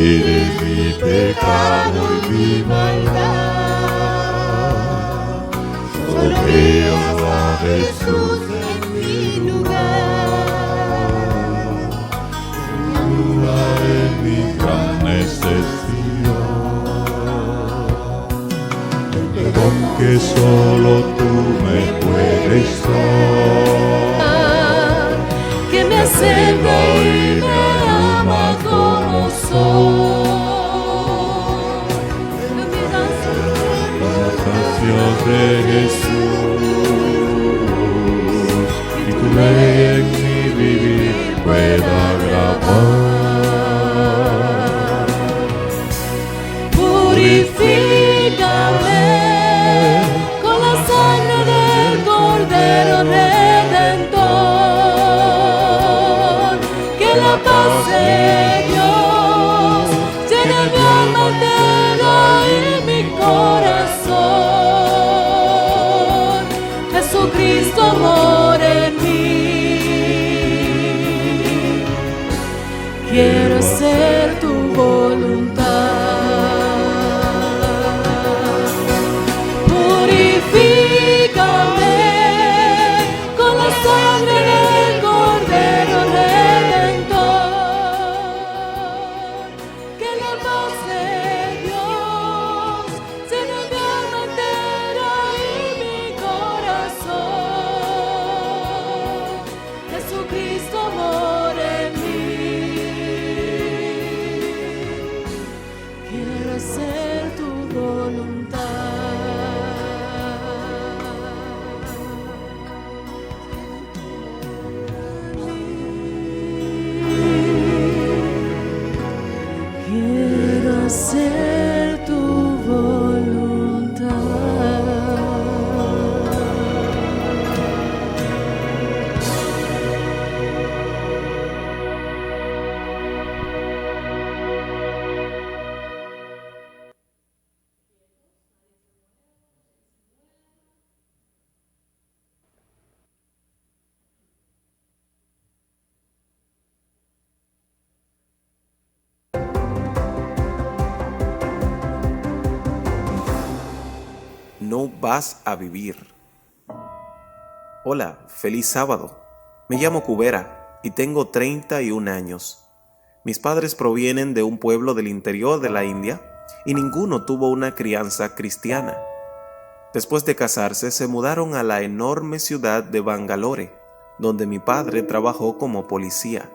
Mire mi pecado y mi maldad, solo creo a Jesús en mi lugar, ayuda en mi gran necesidad, el perdón que solo tú me puedes dar, que me acepta y me ama como soy. Gracias de Jesús, y tu ley en mi vivir pueda grabar. Purifícame con la sangre del Cordero Redentor, que la paz de Dios llene mi alma entera y mi corazón. Jesucristo mora en mí. Quiero hacer tu voluntad. Purifícame con la sangre del Cordero Redentor, que la paz de Dios llene mi alma entera y mi corazón. Jesucristo mora en mí. Quiero hacer tu voluntad. Quiero hacer tu voluntad. No vas a vivir. Hola, feliz sábado. Me llamo Cubera y tengo 31 años. Mis padres provienen de un pueblo del interior de la India y ninguno tuvo una crianza cristiana. Después de casarse, se mudaron a la enorme ciudad de Bangalore, donde mi padre trabajó como policía.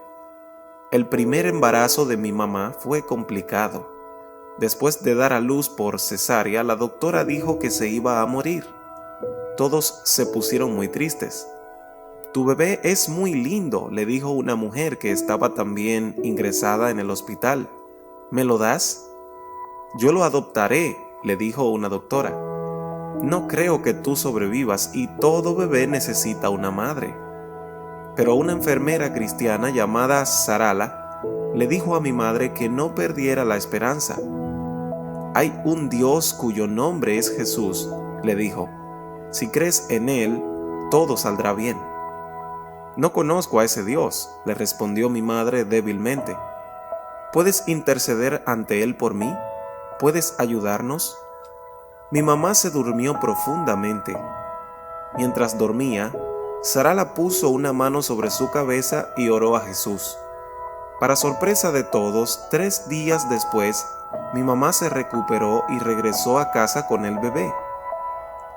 El primer embarazo de mi mamá fue complicado. Después de dar a luz por cesárea, la doctora dijo que se iba a morir. Todos se pusieron muy tristes. «Tu bebé es muy lindo», le dijo una mujer que estaba también ingresada en el hospital. «¿Me lo das?» «Yo lo adoptaré», le dijo una doctora. «No creo que tú sobrevivas y todo bebé necesita una madre». Pero una enfermera cristiana llamada Sarala le dijo a mi madre que no perdiera la esperanza. «Hay un Dios cuyo nombre es Jesús», le dijo. «Si crees en Él, todo saldrá bien». «No conozco a ese Dios», le respondió mi madre débilmente. «¿Puedes interceder ante Él por mí? ¿Puedes ayudarnos?» Mi mamá se durmió profundamente. Mientras dormía, Sarala puso una mano sobre su cabeza y oró a Jesús. Para sorpresa de todos, 3 días después, mi mamá se recuperó y regresó a casa con el bebé.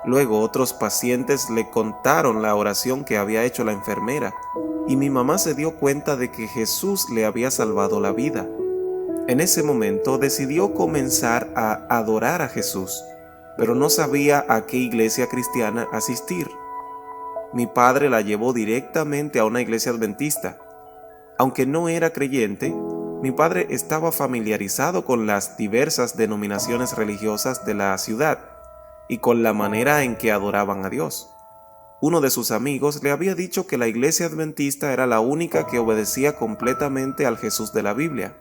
Luego otros pacientes le contaron la oración que había hecho la enfermera y mi mamá se dio cuenta de que Jesús le había salvado la vida. En ese momento decidió comenzar a adorar a Jesús, pero no sabía a qué iglesia cristiana asistir. Mi padre la llevó directamente a una iglesia adventista. Aunque no era creyente, mi padre estaba familiarizado con las diversas denominaciones religiosas de la ciudad y con la manera en que adoraban a Dios. Uno de sus amigos le había dicho que la iglesia adventista era la única que obedecía completamente al Jesús de la Biblia.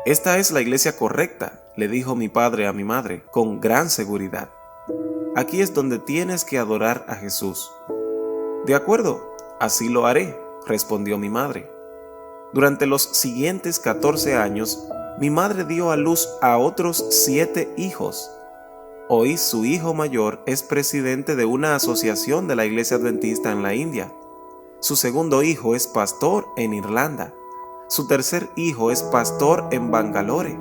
«Esta es la iglesia correcta», le dijo mi padre a mi madre, con gran seguridad. «Aquí es donde tienes que adorar a Jesús». «De acuerdo, así lo haré», respondió mi madre. Durante los siguientes 14 años, mi madre dio a luz a otros 7 hijos. Hoy su hijo mayor es presidente de una asociación de la Iglesia Adventista en la India. Su segundo hijo es pastor en Irlanda. Su tercer hijo es pastor en Bangalore.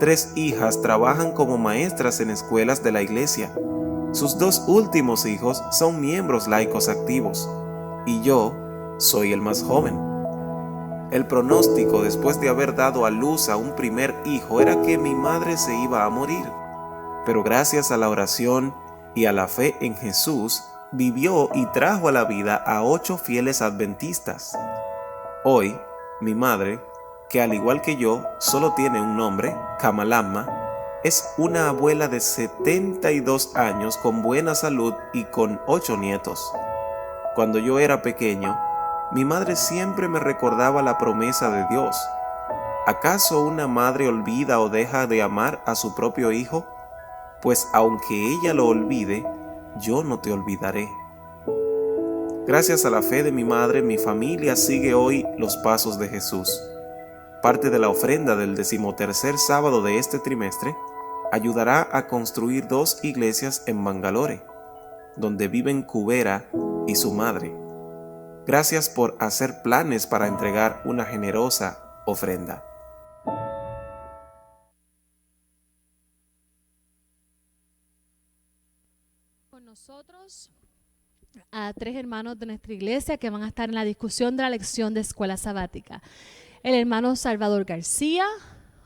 3 hijas trabajan como maestras en escuelas de la iglesia. Sus 2 últimos hijos son miembros laicos activos. Y yo soy el más joven. El pronóstico después de haber dado a luz a un primer hijo era que mi madre se iba a morir. Pero gracias a la oración y a la fe en Jesús, vivió y trajo a la vida a 8 fieles adventistas. Hoy, mi madre, que al igual que yo solo tiene un nombre, Kamalamma, es una abuela de 72 años con buena salud y con 8 nietos. Cuando yo era pequeño, mi madre siempre me recordaba la promesa de Dios. ¿Acaso una madre olvida o deja de amar a su propio hijo? Pues aunque ella lo olvide, yo no te olvidaré. Gracias a la fe de mi madre, mi familia sigue hoy los pasos de Jesús. Parte de la ofrenda del 13º sábado de este trimestre ayudará a construir 2 iglesias en Bangalore, donde viven Kubera y su madre. Gracias por hacer planes para entregar una generosa ofrenda. Con nosotros a 3 hermanos de nuestra iglesia que van a estar en la discusión de la lección de escuela sabática. El hermano Salvador García,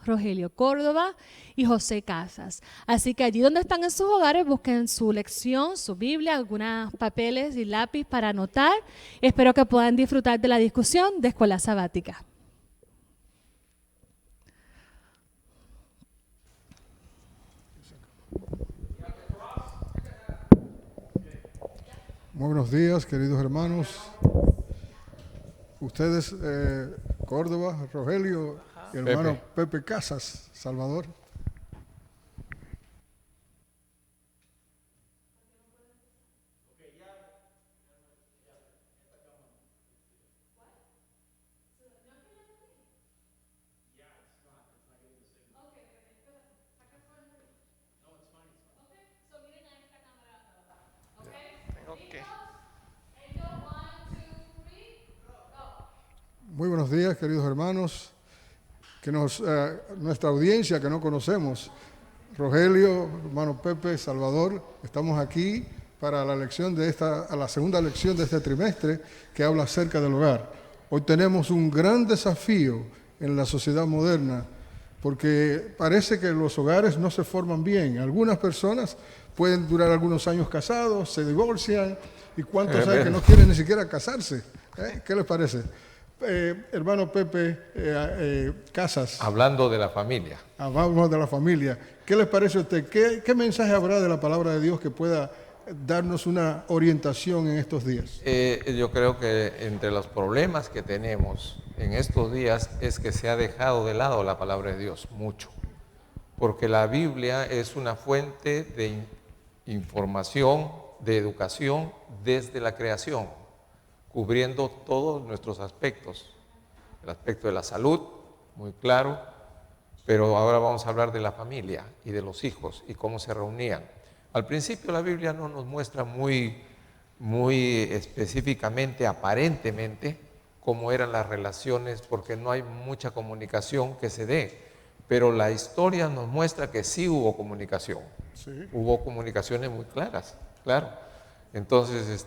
Rogelio Córdoba y José Casas. Así que allí donde están en sus hogares, busquen su lección, su Biblia, algunos papeles y lápiz para anotar. Espero que puedan disfrutar de la discusión de escuela sabática. Muy buenos días, queridos hermanos. Ustedes, Córdoba, Rogelio, y hermano Pepe Casas, Salvador. Muy buenos días, queridos hermanos, nuestra audiencia que no conocemos, Rogelio, hermano Pepe, Salvador, estamos aquí para la segunda lección de este trimestre que habla acerca del hogar. Hoy tenemos un gran desafío en la sociedad moderna porque parece que los hogares no se forman bien. Algunas personas pueden durar algunos años casados, se divorcian y cuántos hay que no quieren ni siquiera casarse. ¿Qué les parece? Hermano Pepe Casas. Hablando de la familia. Hablamos de la familia. ¿Qué les parece a usted? ¿Qué mensaje habrá de la palabra de Dios que pueda darnos una orientación en estos días? Yo creo que entre los problemas que tenemos en estos días es que se ha dejado de lado la palabra de Dios mucho. Porque la Biblia es una fuente de información, de educación desde la creación, cubriendo todos nuestros aspectos. El aspecto de la salud, muy claro, pero ahora vamos a hablar de la familia y de los hijos y cómo se reunían. Al principio la Biblia no nos muestra muy específicamente, aparentemente, cómo eran las relaciones, porque no hay mucha comunicación que se dé, pero la historia nos muestra que sí hubo comunicación. Sí. Hubo comunicaciones muy claras, claro. Entonces,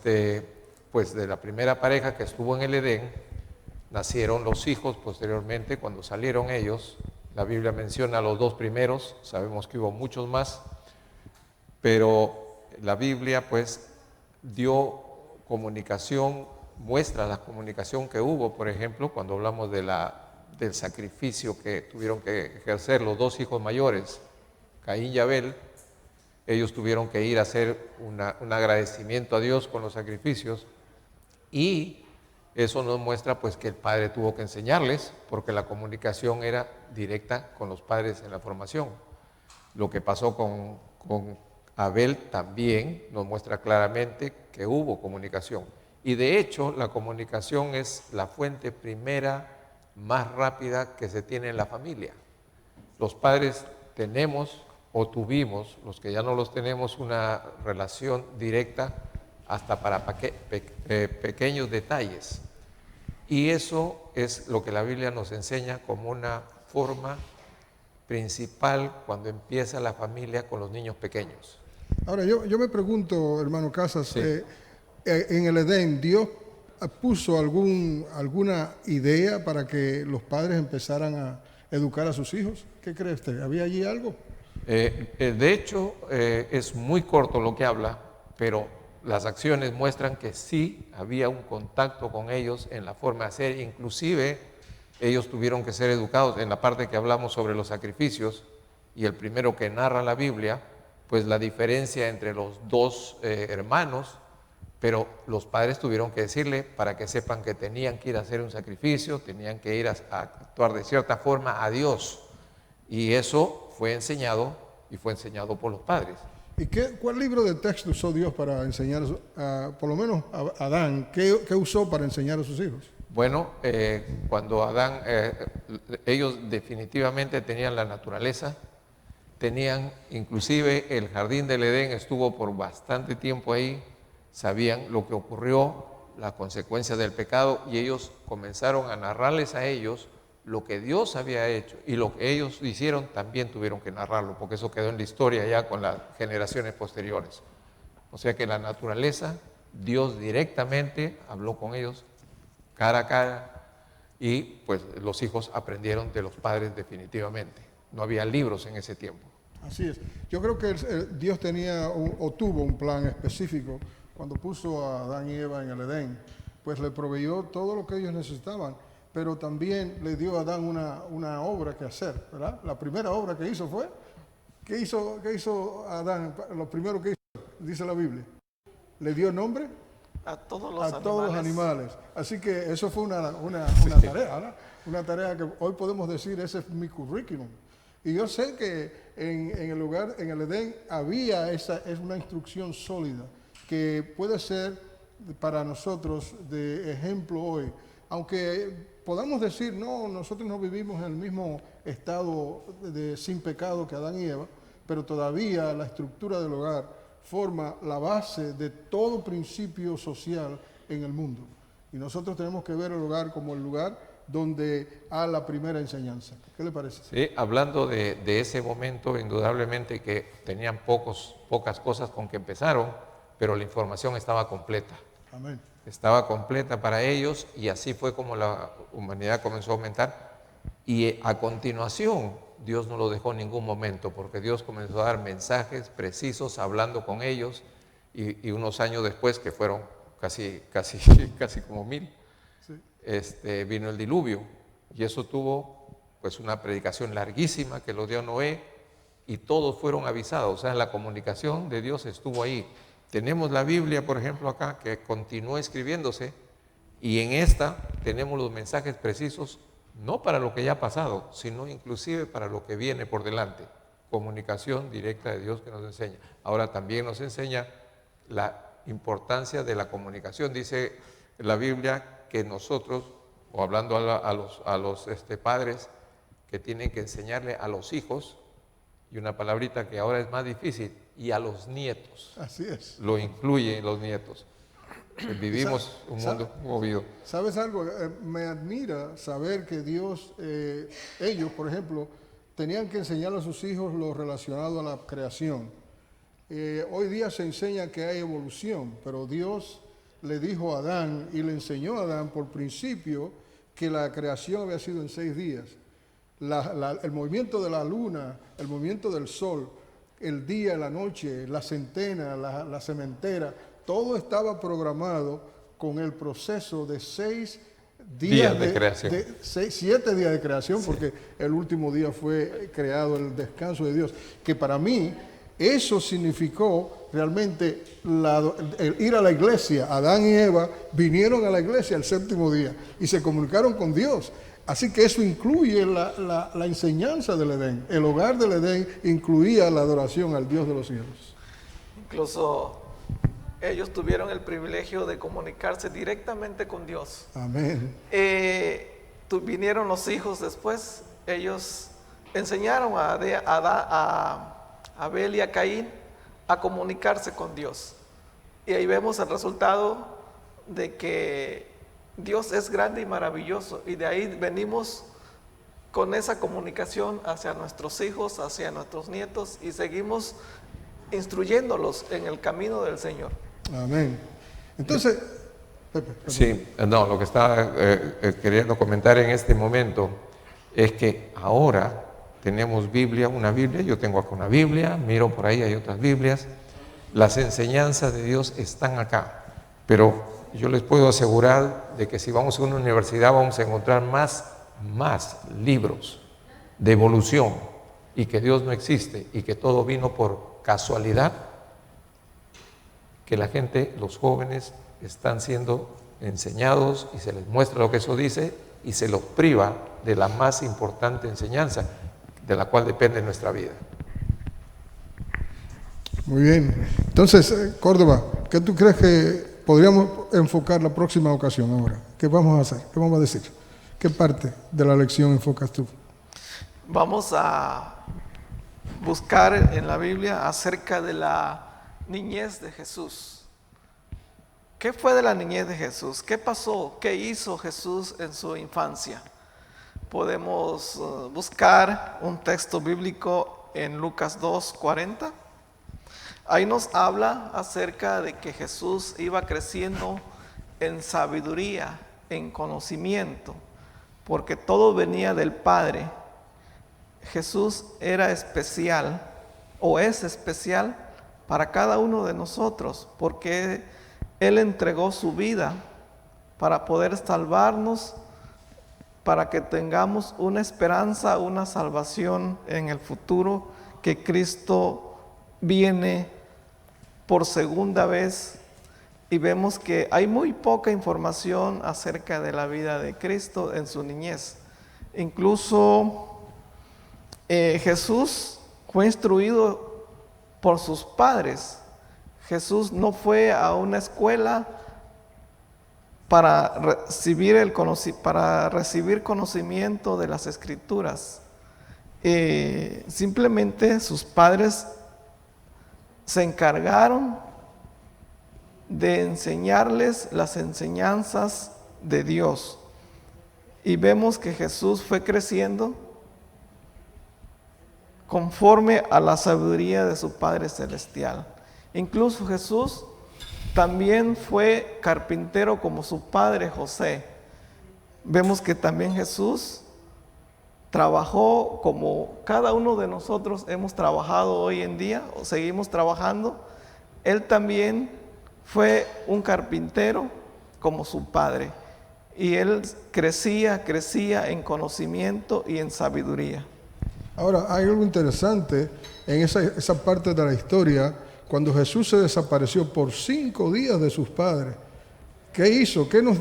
pues de la primera pareja que estuvo en el Edén, nacieron los hijos posteriormente, cuando salieron ellos. La Biblia menciona a los 2 primeros, sabemos que hubo muchos más, pero la Biblia pues dio comunicación, muestra la comunicación que hubo, por ejemplo, cuando hablamos del sacrificio que tuvieron que ejercer los 2 hijos mayores, Caín y Abel. Ellos tuvieron que ir a hacer un agradecimiento a Dios con los sacrificios. Y eso nos muestra pues que el padre tuvo que enseñarles, porque la comunicación era directa con los padres en la formación. Lo que pasó con Abel también nos muestra claramente que hubo comunicación. Y de hecho la comunicación es la fuente primera más rápida que se tiene en la familia. Los padres tenemos o tuvimos, los que ya no los tenemos, una relación directa hasta para pequeños detalles. Y eso es lo que la Biblia nos enseña como una forma principal cuando empieza la familia con los niños pequeños. Ahora, yo me pregunto, hermano Casas, Sí. en el Edén, ¿Dios puso alguna idea para que los padres empezaran a educar a sus hijos? ¿Qué cree usted? ¿Había allí algo? De hecho, es muy corto lo que habla, pero las acciones muestran que sí había un contacto con ellos en la forma de hacer. Inclusive, ellos tuvieron que ser educados en la parte que hablamos sobre los sacrificios, y el primero que narra la Biblia, pues la diferencia entre los dos hermanos, pero los padres tuvieron que decirle para que sepan que tenían que ir a hacer un sacrificio, tenían que ir a actuar de cierta forma a Dios. Y eso fue enseñado, y fue enseñado por los padres. ¿Y cuál libro de texto usó Dios para enseñar, por lo menos a Adán, qué usó para enseñar a sus hijos? Bueno, cuando Adán, ellos definitivamente tenían la naturaleza, tenían inclusive el jardín del Edén, estuvo por bastante tiempo ahí, sabían lo que ocurrió, las consecuencias del pecado, y ellos comenzaron a narrarles a ellos lo que Dios había hecho, y lo que ellos hicieron también tuvieron que narrarlo, porque eso quedó en la historia ya con las generaciones posteriores. O sea que la naturaleza, Dios directamente habló con ellos cara a cara, y pues los hijos aprendieron de los padres definitivamente. No había libros en ese tiempo. Así es. Yo creo que Dios tenía o tuvo un plan específico cuando puso a Adán y Eva en el Edén, pues le proveyó todo lo que ellos necesitaban, pero también le dio a Adán una obra que hacer, ¿verdad? La primera obra que hizo fue, ¿qué hizo Adán? Lo primero que hizo, dice la Biblia, le dio nombre a todos los animales. Así que eso fue una tarea, ¿verdad? Una tarea que hoy podemos decir, ese es mi currículum. Y yo sé que en el lugar, en el Edén, es una instrucción sólida que puede ser para nosotros de ejemplo hoy. Aunque podamos decir, no, nosotros no vivimos en el mismo estado sin pecado que Adán y Eva, pero todavía la estructura del hogar forma la base de todo principio social en el mundo. Y nosotros tenemos que ver el hogar como el lugar donde hay la primera enseñanza. ¿Qué le parece? Sí, hablando de ese momento, indudablemente que tenían pocas cosas con que empezaron, pero la información estaba completa. Amén. Estaba completa para ellos, y así fue como la humanidad comenzó a aumentar. Y a continuación, Dios no lo dejó en ningún momento, porque Dios comenzó a dar mensajes precisos, hablando con ellos, y unos años después, que fueron casi como 1000, sí, vino el diluvio, y eso tuvo pues una predicación larguísima que lo dio Noé, y todos fueron avisados. O sea, la comunicación de Dios estuvo ahí. Tenemos la Biblia, por ejemplo, acá, que continuó escribiéndose, y en esta tenemos los mensajes precisos, no para lo que ya ha pasado, sino inclusive para lo que viene por delante. Comunicación directa de Dios que nos enseña. Ahora también nos enseña la importancia de la comunicación. Dice la Biblia que nosotros, o hablando a los padres, que tienen que enseñarle a los hijos, y una palabrita que ahora es más difícil, y a los nietos. Así es. Lo incluye los nietos. Vivimos un mundo movido. ¿Sabes algo? Me admira saber que Dios, ellos, por ejemplo, tenían que enseñar a sus hijos lo relacionado a la creación. Hoy día se enseña que hay evolución, pero Dios le dijo a Adán y le enseñó a Adán por principio que la creación había sido en 6 días. El movimiento de la luna, el movimiento del sol, el día, la noche, la centena, la sementera, todo estaba programado con el proceso de 6 días de creación. 7 días de creación, sí, porque el último día fue creado el descanso de Dios. Que para mí eso significó realmente el ir a la iglesia. Adán y Eva vinieron a la iglesia el 7º día y se comunicaron con Dios. Así que eso incluye la enseñanza del Edén. El hogar del Edén incluía la adoración al Dios de los cielos. Incluso ellos tuvieron el privilegio de comunicarse directamente con Dios. Amén. Vinieron los hijos después, ellos enseñaron a Abel y a Caín a comunicarse con Dios. Y ahí vemos el resultado de que Dios es grande y maravilloso, y de ahí venimos con esa comunicación hacia nuestros hijos, hacia nuestros nietos, y seguimos instruyéndolos en el camino del Señor. Amén. Entonces, Pepe, perdón. Sí, no, lo que estaba queriendo comentar en este momento es que ahora tenemos Biblia, una Biblia, yo tengo acá una Biblia, miro por ahí, hay otras Biblias, las enseñanzas de Dios están acá, pero yo les puedo asegurar de que si vamos a una universidad vamos a encontrar más libros de evolución, y que Dios no existe y que todo vino por casualidad, que la gente, los jóvenes, están siendo enseñados y se les muestra lo que eso dice y se los priva de la más importante enseñanza de la cual depende nuestra vida. Muy bien. Entonces, Córdoba, ¿qué tú crees que podríamos enfocar la próxima ocasión ahora? ¿Qué vamos a hacer? ¿Qué vamos a decir? ¿Qué parte de la lección enfocas tú? Vamos a buscar en la Biblia acerca de la niñez de Jesús. ¿Qué fue de la niñez de Jesús? ¿Qué pasó? ¿Qué hizo Jesús en su infancia? Podemos buscar un texto bíblico en Lucas 2:40. Ahí nos habla acerca de que Jesús iba creciendo en sabiduría, en conocimiento, porque todo venía del Padre. Jesús era especial, o es especial para cada uno de nosotros, porque Él entregó su vida para poder salvarnos, para que tengamos una esperanza, una salvación en el futuro, que Cristo viene por segunda vez. Y vemos que hay muy poca información acerca de la vida de Cristo en su niñez. Incluso Jesús fue instruido por sus padres. Jesús no fue a una escuela para recibir conocimiento de las Escrituras. Simplemente sus padres se encargaron de enseñarles las enseñanzas de Dios. Y vemos que Jesús fue creciendo conforme a la sabiduría de su Padre Celestial. Incluso Jesús también fue carpintero como su padre José. Vemos que también Jesús trabajó como cada uno de nosotros hemos trabajado hoy en día, o seguimos trabajando. Él también fue un carpintero como su padre, y él crecía en conocimiento y en sabiduría. Ahora, hay algo interesante en esa parte de la historia, cuando Jesús se desapareció por 5 días de sus padres. ¿Qué hizo? ¿Qué nos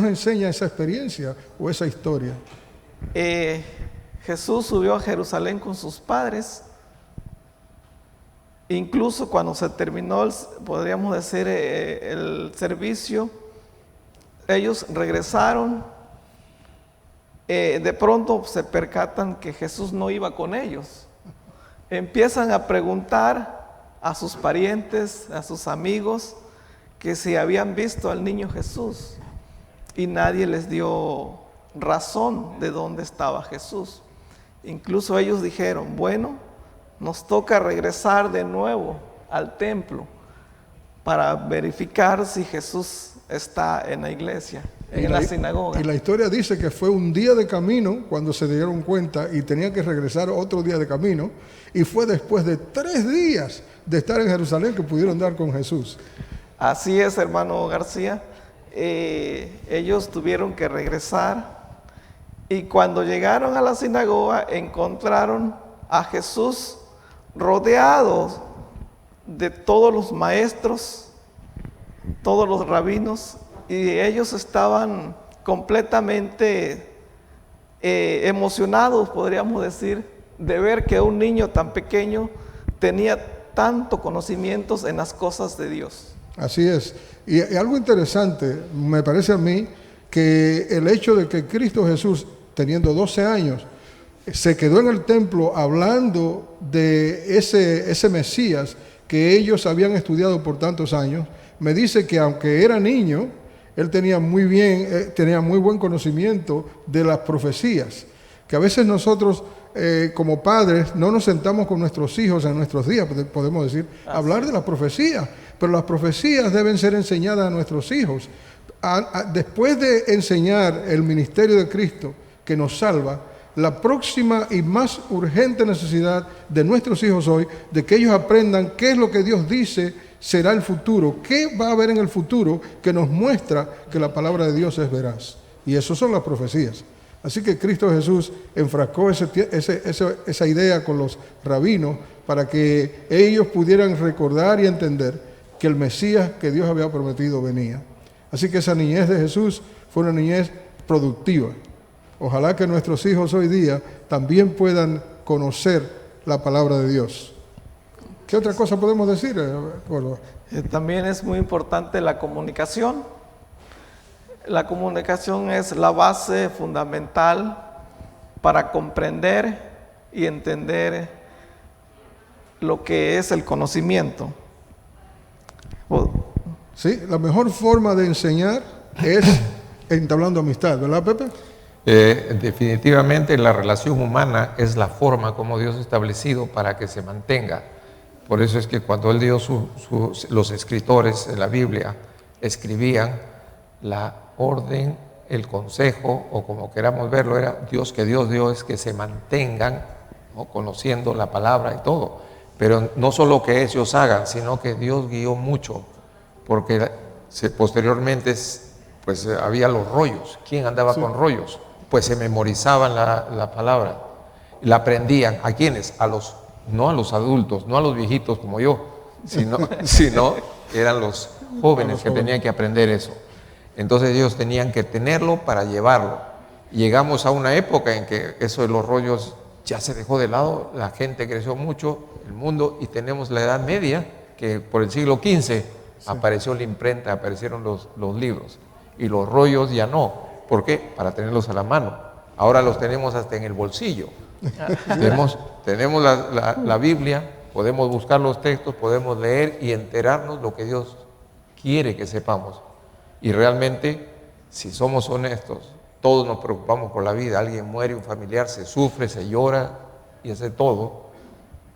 enseña esa experiencia o esa historia? Jesús subió a Jerusalén con sus padres. Incluso cuando se terminó, podríamos decir, el servicio, ellos regresaron. De pronto se percatan que Jesús no iba con ellos. Empiezan a preguntar a sus parientes, a sus amigos, que si habían visto al niño Jesús, y nadie les dio razón de dónde estaba Jesús. Incluso ellos dijeron, bueno, nos toca regresar de nuevo al templo para verificar si Jesús está en la iglesia, en la sinagoga. Y la historia dice que fue un día de camino cuando se dieron cuenta y tenían que regresar otro día de camino, y fue después de 3 días de estar en Jerusalén que pudieron dar con Jesús. Así es, hermano García. Ellos tuvieron que regresar, y cuando llegaron a la sinagoga encontraron a Jesús rodeado de todos los maestros, todos los rabinos, y ellos estaban completamente emocionados, podríamos decir, de ver que un niño tan pequeño tenía tanto conocimientos en las cosas de Dios. Así es. Y algo interesante, me parece a mí, que el hecho de que Cristo Jesús, teniendo 12 años, se quedó en el templo hablando de ese Mesías que ellos habían estudiado por tantos años, me dice que aunque era niño, él tenía muy buen conocimiento de las profecías, que a veces nosotros como padres no nos sentamos con nuestros hijos en nuestros días, podemos decir, hablar de las profecías, pero las profecías deben ser enseñadas a nuestros hijos. Después de enseñar el ministerio de Cristo que nos salva, la próxima y más urgente necesidad de nuestros hijos hoy, de que ellos aprendan qué es lo que Dios dice será el futuro, qué va a haber en el futuro que nos muestra que la palabra de Dios es veraz. Y eso son las profecías. Así que Cristo Jesús enfrascó esa idea con los rabinos para que ellos pudieran recordar y entender que el Mesías que Dios había prometido venía. Así que esa niñez de Jesús fue una niñez productiva. Ojalá que nuestros hijos hoy día también puedan conocer la palabra de Dios. ¿Qué otra cosa podemos decir? También es muy importante la comunicación. La comunicación es la base fundamental para comprender y entender lo que es el conocimiento. Sí, la mejor forma de enseñar es entablando amistad, ¿verdad, Pepe? Definitivamente la relación humana es la forma como Dios ha establecido para que se mantenga. Por eso es que cuando Él dio los escritores de la Biblia escribían la orden, el consejo, o como queramos verlo, era Dios que Dios dio es que se mantengan, ¿no?, conociendo la palabra y todo. Pero no solo que ellos hagan, sino que Dios guió mucho, porque posteriormente pues había los rollos. ¿Quién andaba con rollos? Pues se memorizaban la palabra, la aprendían. ¿A quiénes? No a los adultos, no a los viejitos como yo, sino eran los jóvenes que tenían que aprender eso. Entonces ellos tenían que tenerlo para llevarlo. Llegamos a una época en que eso de los rollos ya se dejó de lado, la gente creció mucho, el mundo, y tenemos la Edad Media, que por el siglo XV apareció la imprenta, aparecieron los libros, y los rollos ya no. ¿Por qué? Para tenerlos a la mano. Ahora los tenemos hasta en el bolsillo. tenemos la Biblia, podemos buscar los textos, podemos leer y enterarnos lo que Dios quiere que sepamos. Y realmente, si somos honestos, todos nos preocupamos por la vida. Alguien muere, un familiar, se sufre, se llora y hace todo.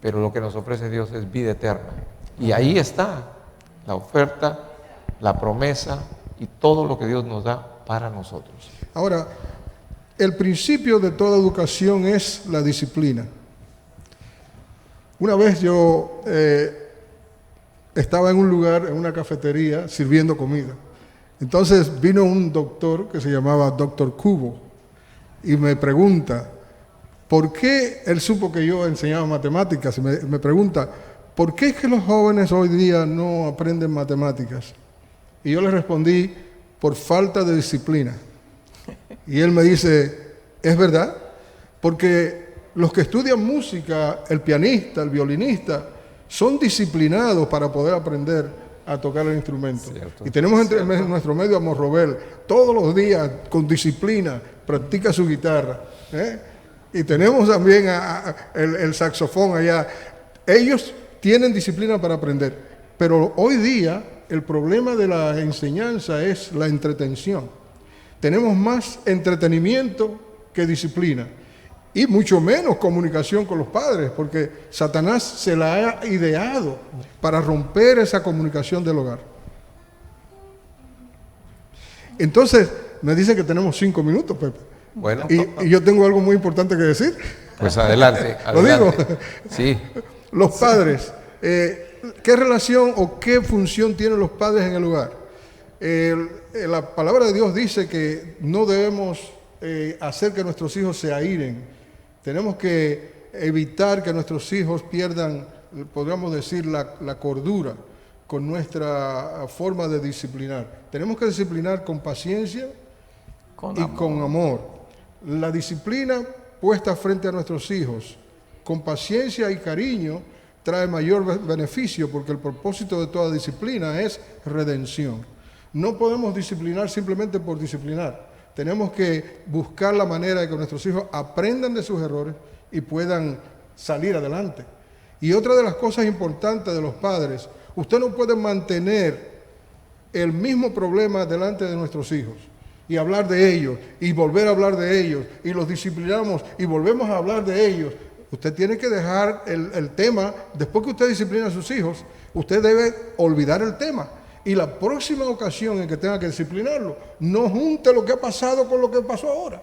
Pero lo que nos ofrece Dios es vida eterna. Y ahí está la oferta, la promesa y todo lo que Dios nos da para nosotros. Ahora, el principio de toda educación es la disciplina. Una vez yo estaba en un lugar, en una cafetería, sirviendo comida. Entonces vino un doctor que se llamaba Dr. Kubo y me pregunta, ¿por qué? Él supo que yo enseñaba matemáticas y me pregunta, ¿por qué es que los jóvenes hoy día no aprenden matemáticas? Y yo le respondí, por falta de disciplina. Y él me dice, ¿es verdad? Porque los que estudian música, el pianista, el violinista, son disciplinados para poder aprender a tocar el instrumento. Cierto. Y tenemos en nuestro medio a Morrobel, todos los días con disciplina, practica su guitarra. Y tenemos también el saxofón allá. Ellos tienen disciplina para aprender, pero hoy día el problema de la enseñanza es la entretención. Tenemos más entretenimiento que disciplina y mucho menos comunicación con los padres, porque Satanás se la ha ideado para romper esa comunicación del hogar. Entonces, me dicen que tenemos 5 minutos, Pepe. Bueno. Y yo tengo algo muy importante que decir. Pues adelante. ¿Lo digo? Sí. Los padres, ¿qué relación o qué función tienen los padres en el hogar? La palabra de Dios dice que no debemos hacer que nuestros hijos se airen. Tenemos que evitar que nuestros hijos pierdan, podríamos decir, la cordura con nuestra forma de disciplinar. Tenemos que disciplinar con paciencia con amor. La disciplina puesta frente a nuestros hijos con paciencia y cariño trae mayor beneficio, porque el propósito de toda disciplina es redención. No podemos disciplinar simplemente por disciplinar. Tenemos que buscar la manera de que nuestros hijos aprendan de sus errores y puedan salir adelante. Y otra de las cosas importantes de los padres, usted no puede mantener el mismo problema delante de nuestros hijos y hablar de ellos y volver a hablar de ellos y los disciplinamos y volvemos a hablar de ellos. Usted tiene que dejar el tema, después que usted disciplina a sus hijos, usted debe olvidar el tema. Y la próxima ocasión en que tenga que disciplinarlo, no junte lo que ha pasado con lo que pasó ahora.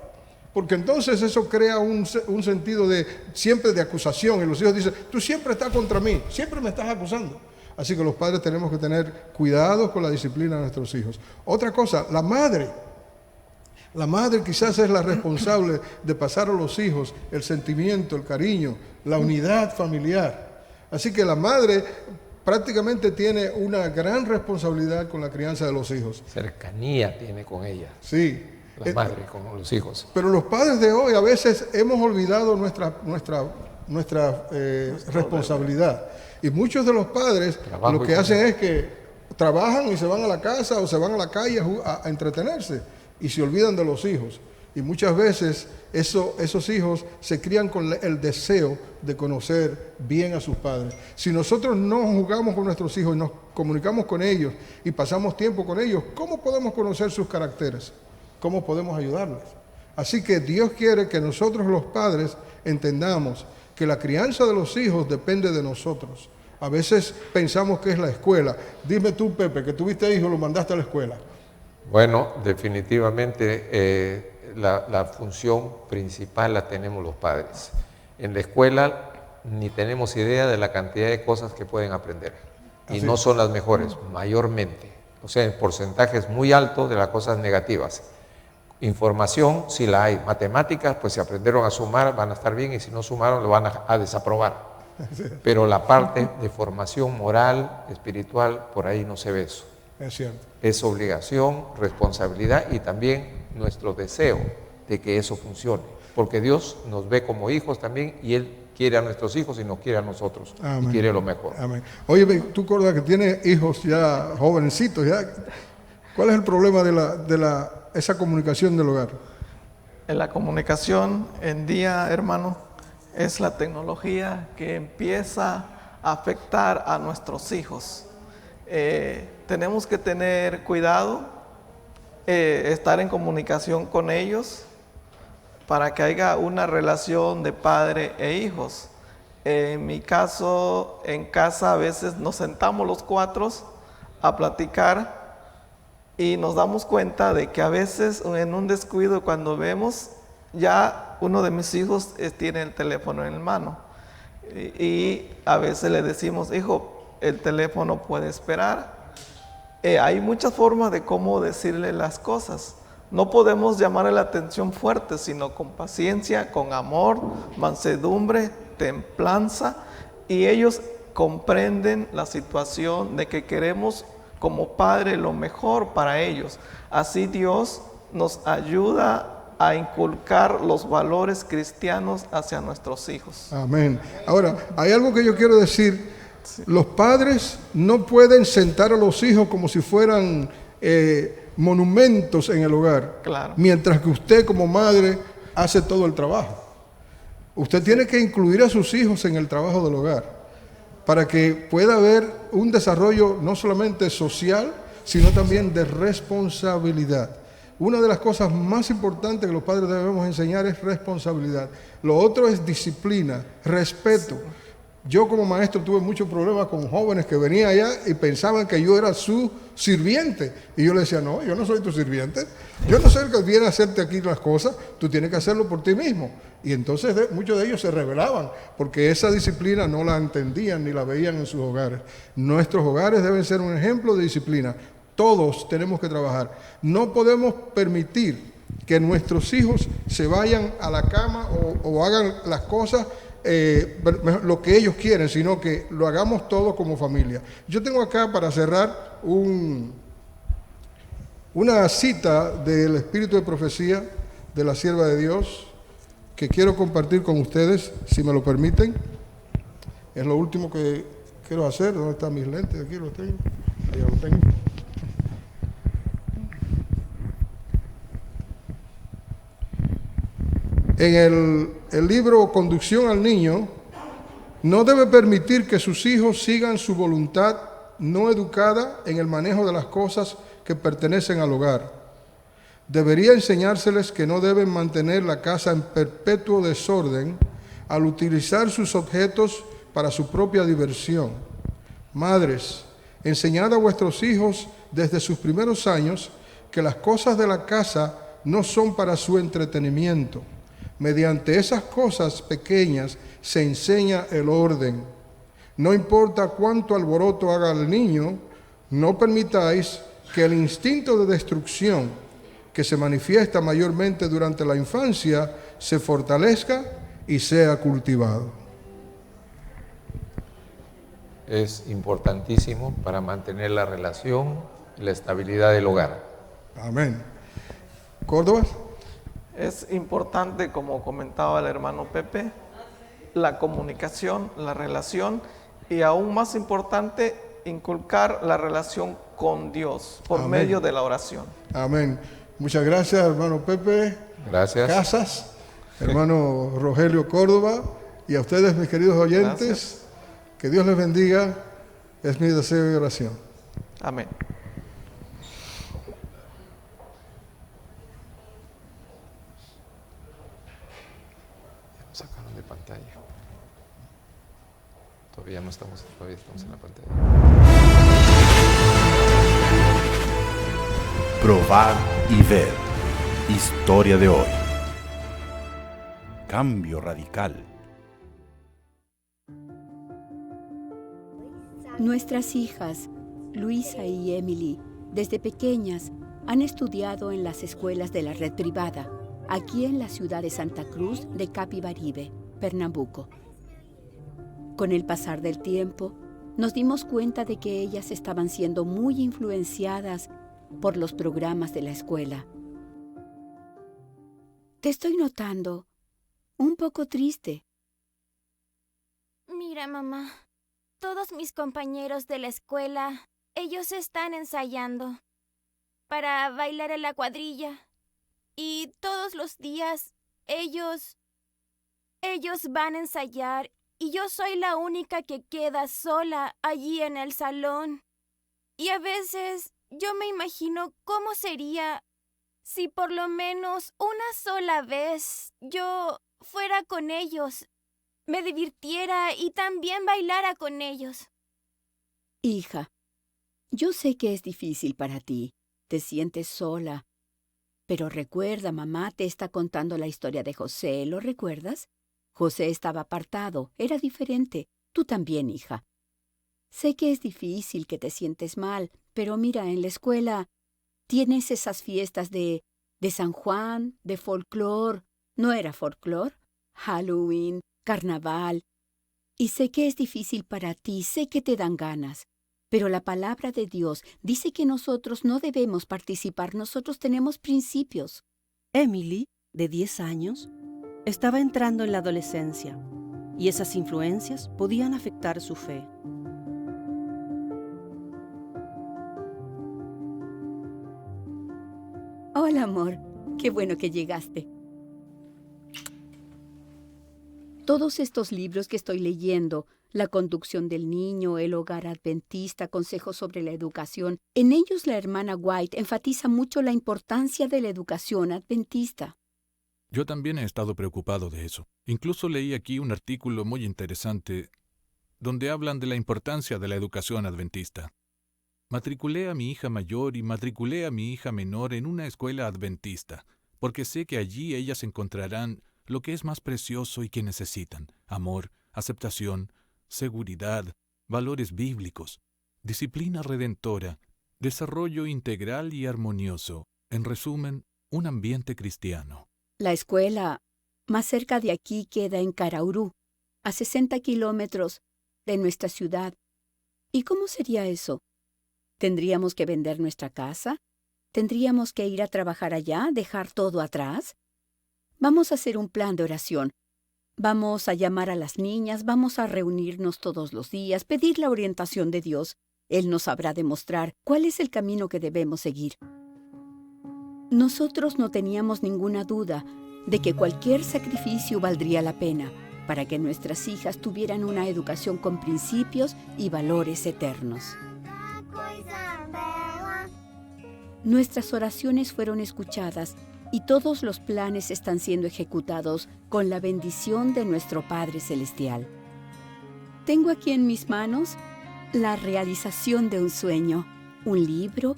Porque entonces eso crea un sentido siempre de acusación. Y los hijos dicen, tú siempre estás contra mí, siempre me estás acusando. Así que los padres tenemos que tener cuidado con la disciplina de nuestros hijos. Otra cosa, la madre quizás es la responsable de pasar a los hijos el sentimiento, el cariño, la unidad familiar. Así que la madre prácticamente tiene una gran responsabilidad con la crianza de los hijos. Cercanía tiene con ella. Sí. La madre con los hijos. Pero los padres de hoy a veces hemos olvidado nuestra responsabilidad. Y muchos de los padres lo que hacen es que trabajan y se van a la casa o se van a la calle a entretenerse y se olvidan de los hijos. Y muchas veces esos hijos se crían con el deseo de conocer bien a sus padres. Si nosotros no jugamos con nuestros hijos y nos comunicamos con ellos y pasamos tiempo con ellos, ¿cómo podemos conocer sus caracteres? ¿Cómo podemos ayudarles? Así que Dios quiere que nosotros los padres entendamos que la crianza de los hijos depende de nosotros. A veces pensamos que es la escuela. Dime tú, Pepe, que tuviste hijos, lo mandaste a la escuela. Bueno, definitivamente la función principal la tenemos los padres. En la escuela ni tenemos idea de la cantidad de cosas que pueden aprender. Y no son las mejores, mayormente. O sea, en porcentajes muy altos de las cosas negativas. Información, si la hay. Matemáticas, pues si aprendieron a sumar, van a estar bien, y si no sumaron, lo van a desaprobar. Pero la parte de formación moral, espiritual, por ahí no se ve eso. Es cierto. Es obligación, responsabilidad y también nuestro deseo de que eso funcione. Porque Dios nos ve como hijos también y Él quiere a nuestros hijos y nos quiere a nosotros. Amén. Y quiere lo mejor. Amén. Oye, tú, Corda, que tienes hijos ya jovencitos, ya, ¿cuál es el problema de esa comunicación del hogar? En la comunicación en día, hermano, es la tecnología que empieza a afectar a nuestros hijos. Tenemos que tener cuidado, estar en comunicación con ellos para que haya una relación de padre e hijos. En mi caso, en casa a veces nos sentamos los cuatro a platicar y nos damos cuenta de que a veces en un descuido, cuando vemos, ya uno de mis hijos tiene el teléfono en mano y a veces le decimos, hijo, el teléfono puede esperar. Hay muchas formas de cómo decirle las cosas. No podemos llamarle la atención fuerte, sino con paciencia, con amor, mansedumbre, templanza, y ellos comprenden la situación de que queremos como padre lo mejor para ellos. Así Dios nos ayuda a inculcar los valores cristianos hacia nuestros hijos. Amén. Ahora, hay algo que yo quiero decir. Los padres no pueden sentar a los hijos como si fueran monumentos en el hogar, Claro. mientras que usted como madre hace todo el trabajo. Usted tiene que incluir a sus hijos en el trabajo del hogar para que pueda haber un desarrollo no solamente social, sino también de responsabilidad. Una de las cosas más importantes que los padres debemos enseñar es responsabilidad. Lo otro es disciplina, respeto. Yo como maestro tuve muchos problemas con jóvenes que venían allá y pensaban que yo era su sirviente. Y yo le decía, no, yo no soy tu sirviente. Yo no soy el que viene a hacerte aquí las cosas. Tú tienes que hacerlo por ti mismo. Y entonces muchos de ellos se rebelaban porque esa disciplina no la entendían ni la veían en sus hogares. Nuestros hogares deben ser un ejemplo de disciplina. Todos tenemos que trabajar. No podemos permitir que nuestros hijos se vayan a la cama o hagan las cosas lo que ellos quieren, sino que lo hagamos todos como familia. Yo tengo acá para cerrar una cita del Espíritu de Profecía de la Sierva de Dios que quiero compartir con ustedes, si me lo permiten. Es lo último que quiero hacer. ¿Dónde están mis lentes? Aquí los tengo. Allá los tengo. En el libro Conducción al Niño, no debe permitir que sus hijos sigan su voluntad no educada en el manejo de las cosas que pertenecen al hogar. Debería enseñárseles que no deben mantener la casa en perpetuo desorden al utilizar sus objetos para su propia diversión. Madres, enseñad a vuestros hijos desde sus primeros años que las cosas de la casa no son para su entretenimiento. Mediante esas cosas pequeñas se enseña el orden. No importa cuánto alboroto haga el niño, no permitáis que el instinto de destrucción que se manifiesta mayormente durante la infancia se fortalezca y sea cultivado. Es importantísimo para mantener la relación y la estabilidad del hogar. Amén. ¿Córdoba? Es importante, como comentaba el hermano Pepe, la comunicación, la relación, y aún más importante, inculcar la relación con Dios por Amén. medio de la oración. Amén. Muchas gracias, hermano Pepe Gracias. Casas, hermano Rogelio Córdoba, y a ustedes, mis queridos oyentes, Gracias. que Dios les bendiga, es mi deseo y oración. Amén. Nos sacaron de pantalla. Todavía estamos en la pantalla. Probar y ver. Historia de hoy. Cambio radical. Nuestras hijas, Luisa y Emily, desde pequeñas han estudiado en las escuelas de la red privada, aquí en la ciudad de Santa Cruz de Capibaribe, Pernambuco. Con el pasar del tiempo, nos dimos cuenta de que ellas estaban siendo muy influenciadas por los programas de la escuela. Te estoy notando un poco triste. Mira, mamá, todos mis compañeros de la escuela, ellos están ensayando para bailar en la cuadrilla. Y todos los días ellos van a ensayar y yo soy la única que queda sola allí en el salón. Y a veces yo me imagino cómo sería si por lo menos una sola vez yo fuera con ellos, me divirtiera y también bailara con ellos. Hija, yo sé que es difícil para ti, te sientes sola. Pero recuerda, mamá te está contando la historia de José, ¿lo recuerdas? José estaba apartado, era diferente. Tú también, hija. Sé que es difícil, que te sientes mal, pero mira, en la escuela tienes esas fiestas de San Juan, de folclore. ¿No era folclore? Halloween, carnaval. Y sé que es difícil para ti, sé que te dan ganas. Pero la palabra de Dios dice que nosotros no debemos participar, nosotros tenemos principios. Emily, de 10 años, estaba entrando en la adolescencia y esas influencias podían afectar su fe. Hola, amor. Qué bueno que llegaste. Todos estos libros que estoy leyendo, La conducción del niño, El hogar adventista, Consejos sobre la educación, en ellos la hermana White enfatiza mucho la importancia de la educación adventista. Yo también he estado preocupado de eso. Incluso leí aquí un artículo muy interesante donde hablan de la importancia de la educación adventista. Matriculé a mi hija mayor y matriculé a mi hija menor en una escuela adventista, porque sé que allí ellas encontrarán lo que es más precioso y que necesitan: amor, aceptación, seguridad, valores bíblicos, disciplina redentora, desarrollo integral y armonioso. En resumen, un ambiente cristiano. La escuela más cerca de aquí queda en Caraurú, a 60 kilómetros de nuestra ciudad. ¿Y cómo sería eso? ¿Tendríamos que vender nuestra casa? ¿Tendríamos que ir a trabajar allá, dejar todo atrás? Vamos a hacer un plan de oración. Vamos a llamar a las niñas, vamos a reunirnos todos los días, pedir la orientación de Dios. Él nos sabrá demostrar cuál es el camino que debemos seguir. Nosotros no teníamos ninguna duda de que cualquier sacrificio valdría la pena para que nuestras hijas tuvieran una educación con principios y valores eternos. Nuestras oraciones fueron escuchadas y todos los planes están siendo ejecutados con la bendición de nuestro Padre Celestial. Tengo aquí en mis manos la realización de un sueño, un libro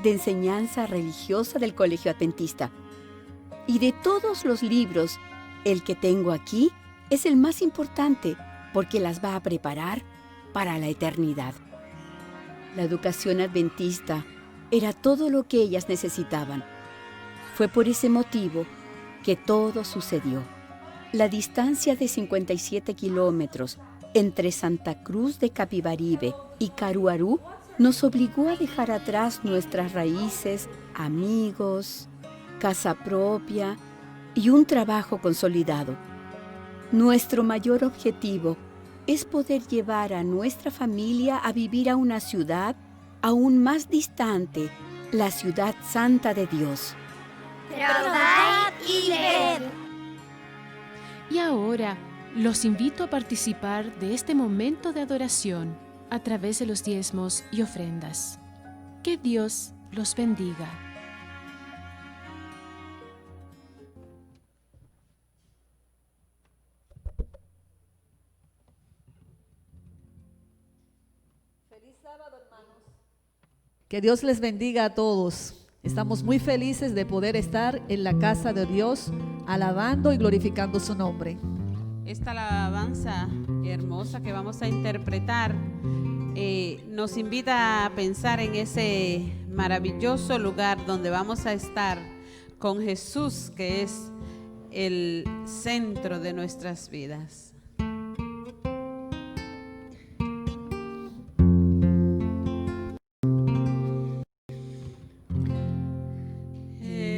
de enseñanza religiosa del Colegio Adventista. Y de todos los libros, el que tengo aquí es el más importante porque las va a preparar para la eternidad. La educación adventista era todo lo que ellas necesitaban. Fue por ese motivo que todo sucedió. La distancia de 57 kilómetros entre Santa Cruz de Capibaribe y Caruaru nos obligó a dejar atrás nuestras raíces, amigos, casa propia y un trabajo consolidado. Nuestro mayor objetivo es poder llevar a nuestra familia a vivir a una ciudad aún más distante, la ciudad santa de Dios. Traudad y ved. Y ahora los invito a participar de este momento de adoración a través de los diezmos y ofrendas. Que Dios los bendiga. Que Dios les bendiga a todos. Estamos muy felices de poder estar en la casa de Dios, alabando y glorificando su nombre. Esta alabanza hermosa que vamos a interpretar nos invita a pensar en ese maravilloso lugar donde vamos a estar con Jesús, que es el centro de nuestras vidas.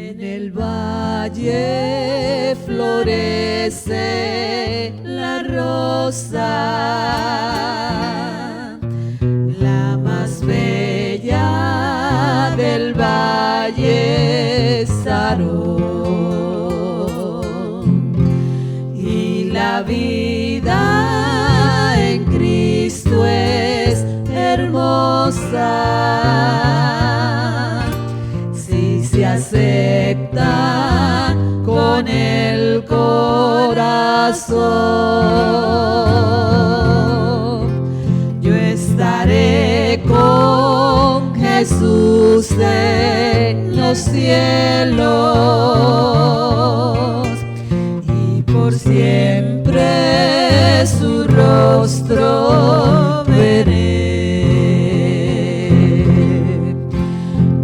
En el valle florece la rosa, la más bella del valle Sarón, y la vida en Cristo es hermosa si se acepta con el corazón. Yo estaré con Jesús en los cielos y por siempre su rostro veré.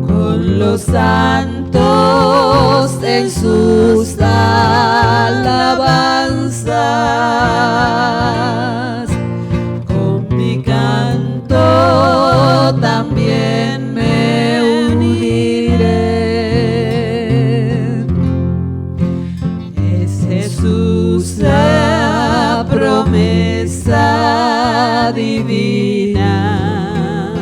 Con los santos en sus alabanzas, con mi canto también me uniré. Es Jesús la promesa divina,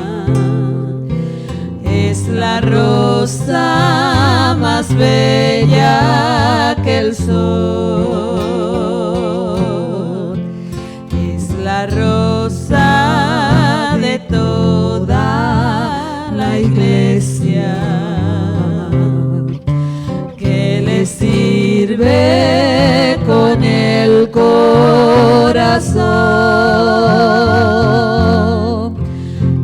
es la rosa más bella que el sol, es la rosa de toda la iglesia, que le sirve con el corazón.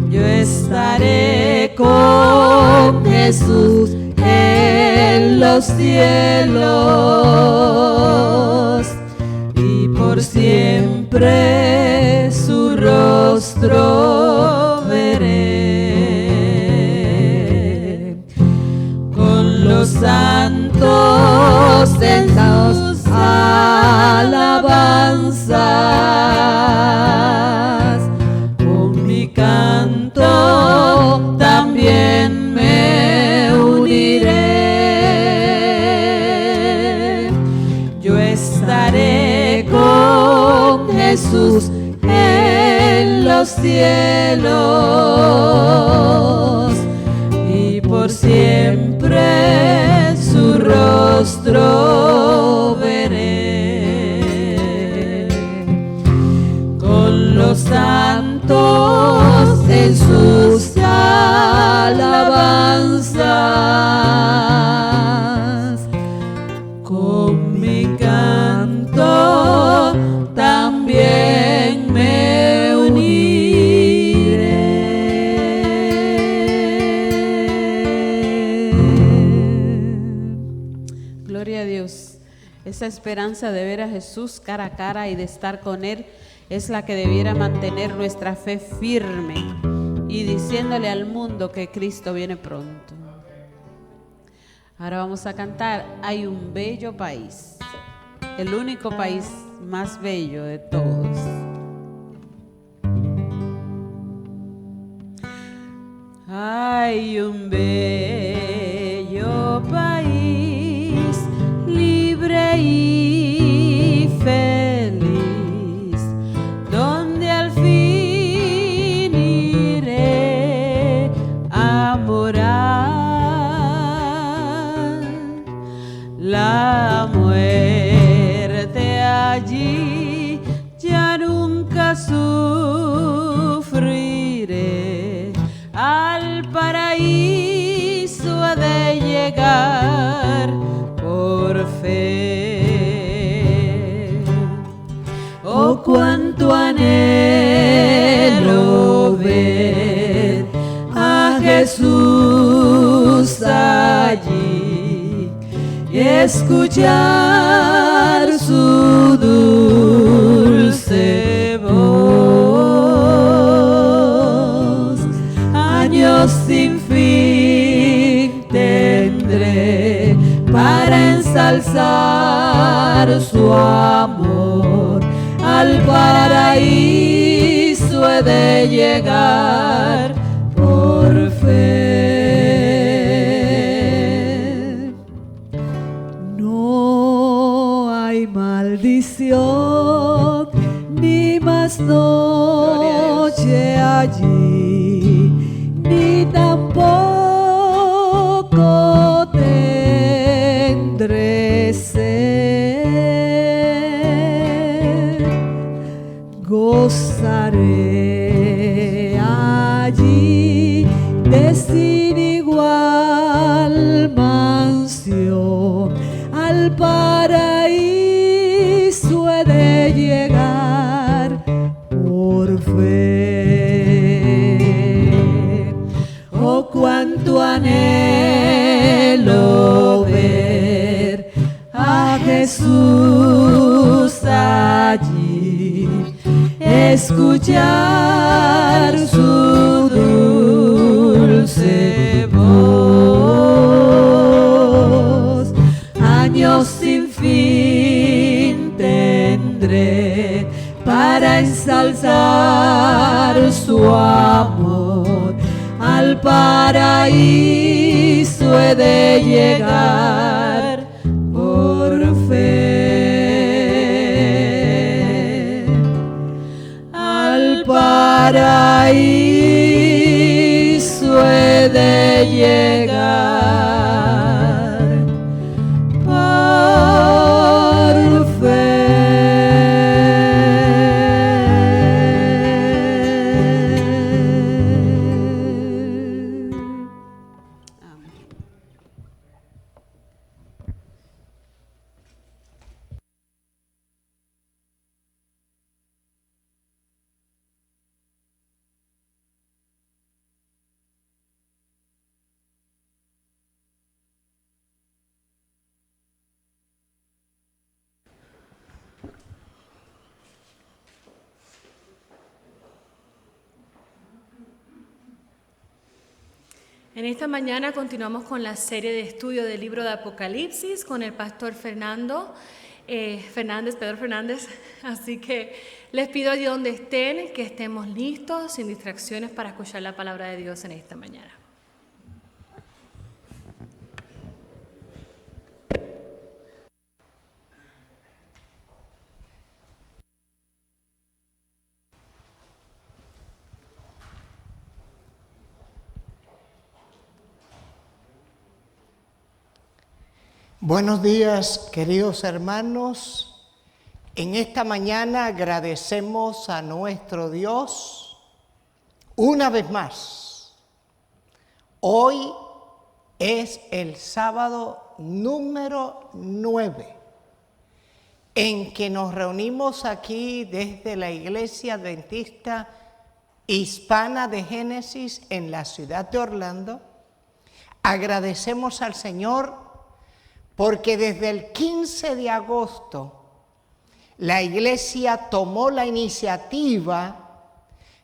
Yo estaré con Jesús en los cielos y por siempre su rostro veré. Con los santos en sus alabanzas, con mi canto también me uniré. Yo estaré con Jesús en los cielos y por siempre su rostro en sus alabanzas. Con mi canto también me uniré. Gloria a Dios. Esa esperanza de ver a Jesús cara a cara y de estar con Él es la que debiera mantener nuestra fe firme y diciéndole al mundo que Cristo viene pronto. Ahora vamos a cantar Hay un bello país, el único país más bello de todos. Hay un bello país, libre y feliz, donde al fin iré a morar. La muerte allí ya nunca sufriré. Al paraíso ha de llegar por fe. Oh, cuánto anhelo ver a Jesús allí y escuchar su dulce voz. Años sin fin tendré para ensalzar su amor. Al paraíso he de llegar por fe. No hay maldición ni más noche allí, ni tampoco tendré sed. Gozaré allí de sin igual mansión. Al paraíso he de llegar por fe. Oh, cuánto anhelo ver a Jesús allí, escuchar su dulce voz. Años sin fin tendré para ensalzar su amor. Al paraíso he de llegar por fe. Al paraíso he de llegar por fe. En esta mañana continuamos con la serie de estudio del libro de Apocalipsis con el pastor Pedro Fernández. Así que les pido allí donde estén que estemos listos, sin distracciones, para escuchar la palabra de Dios en esta mañana. Buenos días, queridos hermanos. En esta mañana agradecemos a nuestro Dios una vez más. Hoy es el sábado número 9 en que nos reunimos aquí desde la Iglesia Adventista Hispana de Génesis en la ciudad de Orlando. Agradecemos al Señor porque desde el 15 de agosto la Iglesia tomó la iniciativa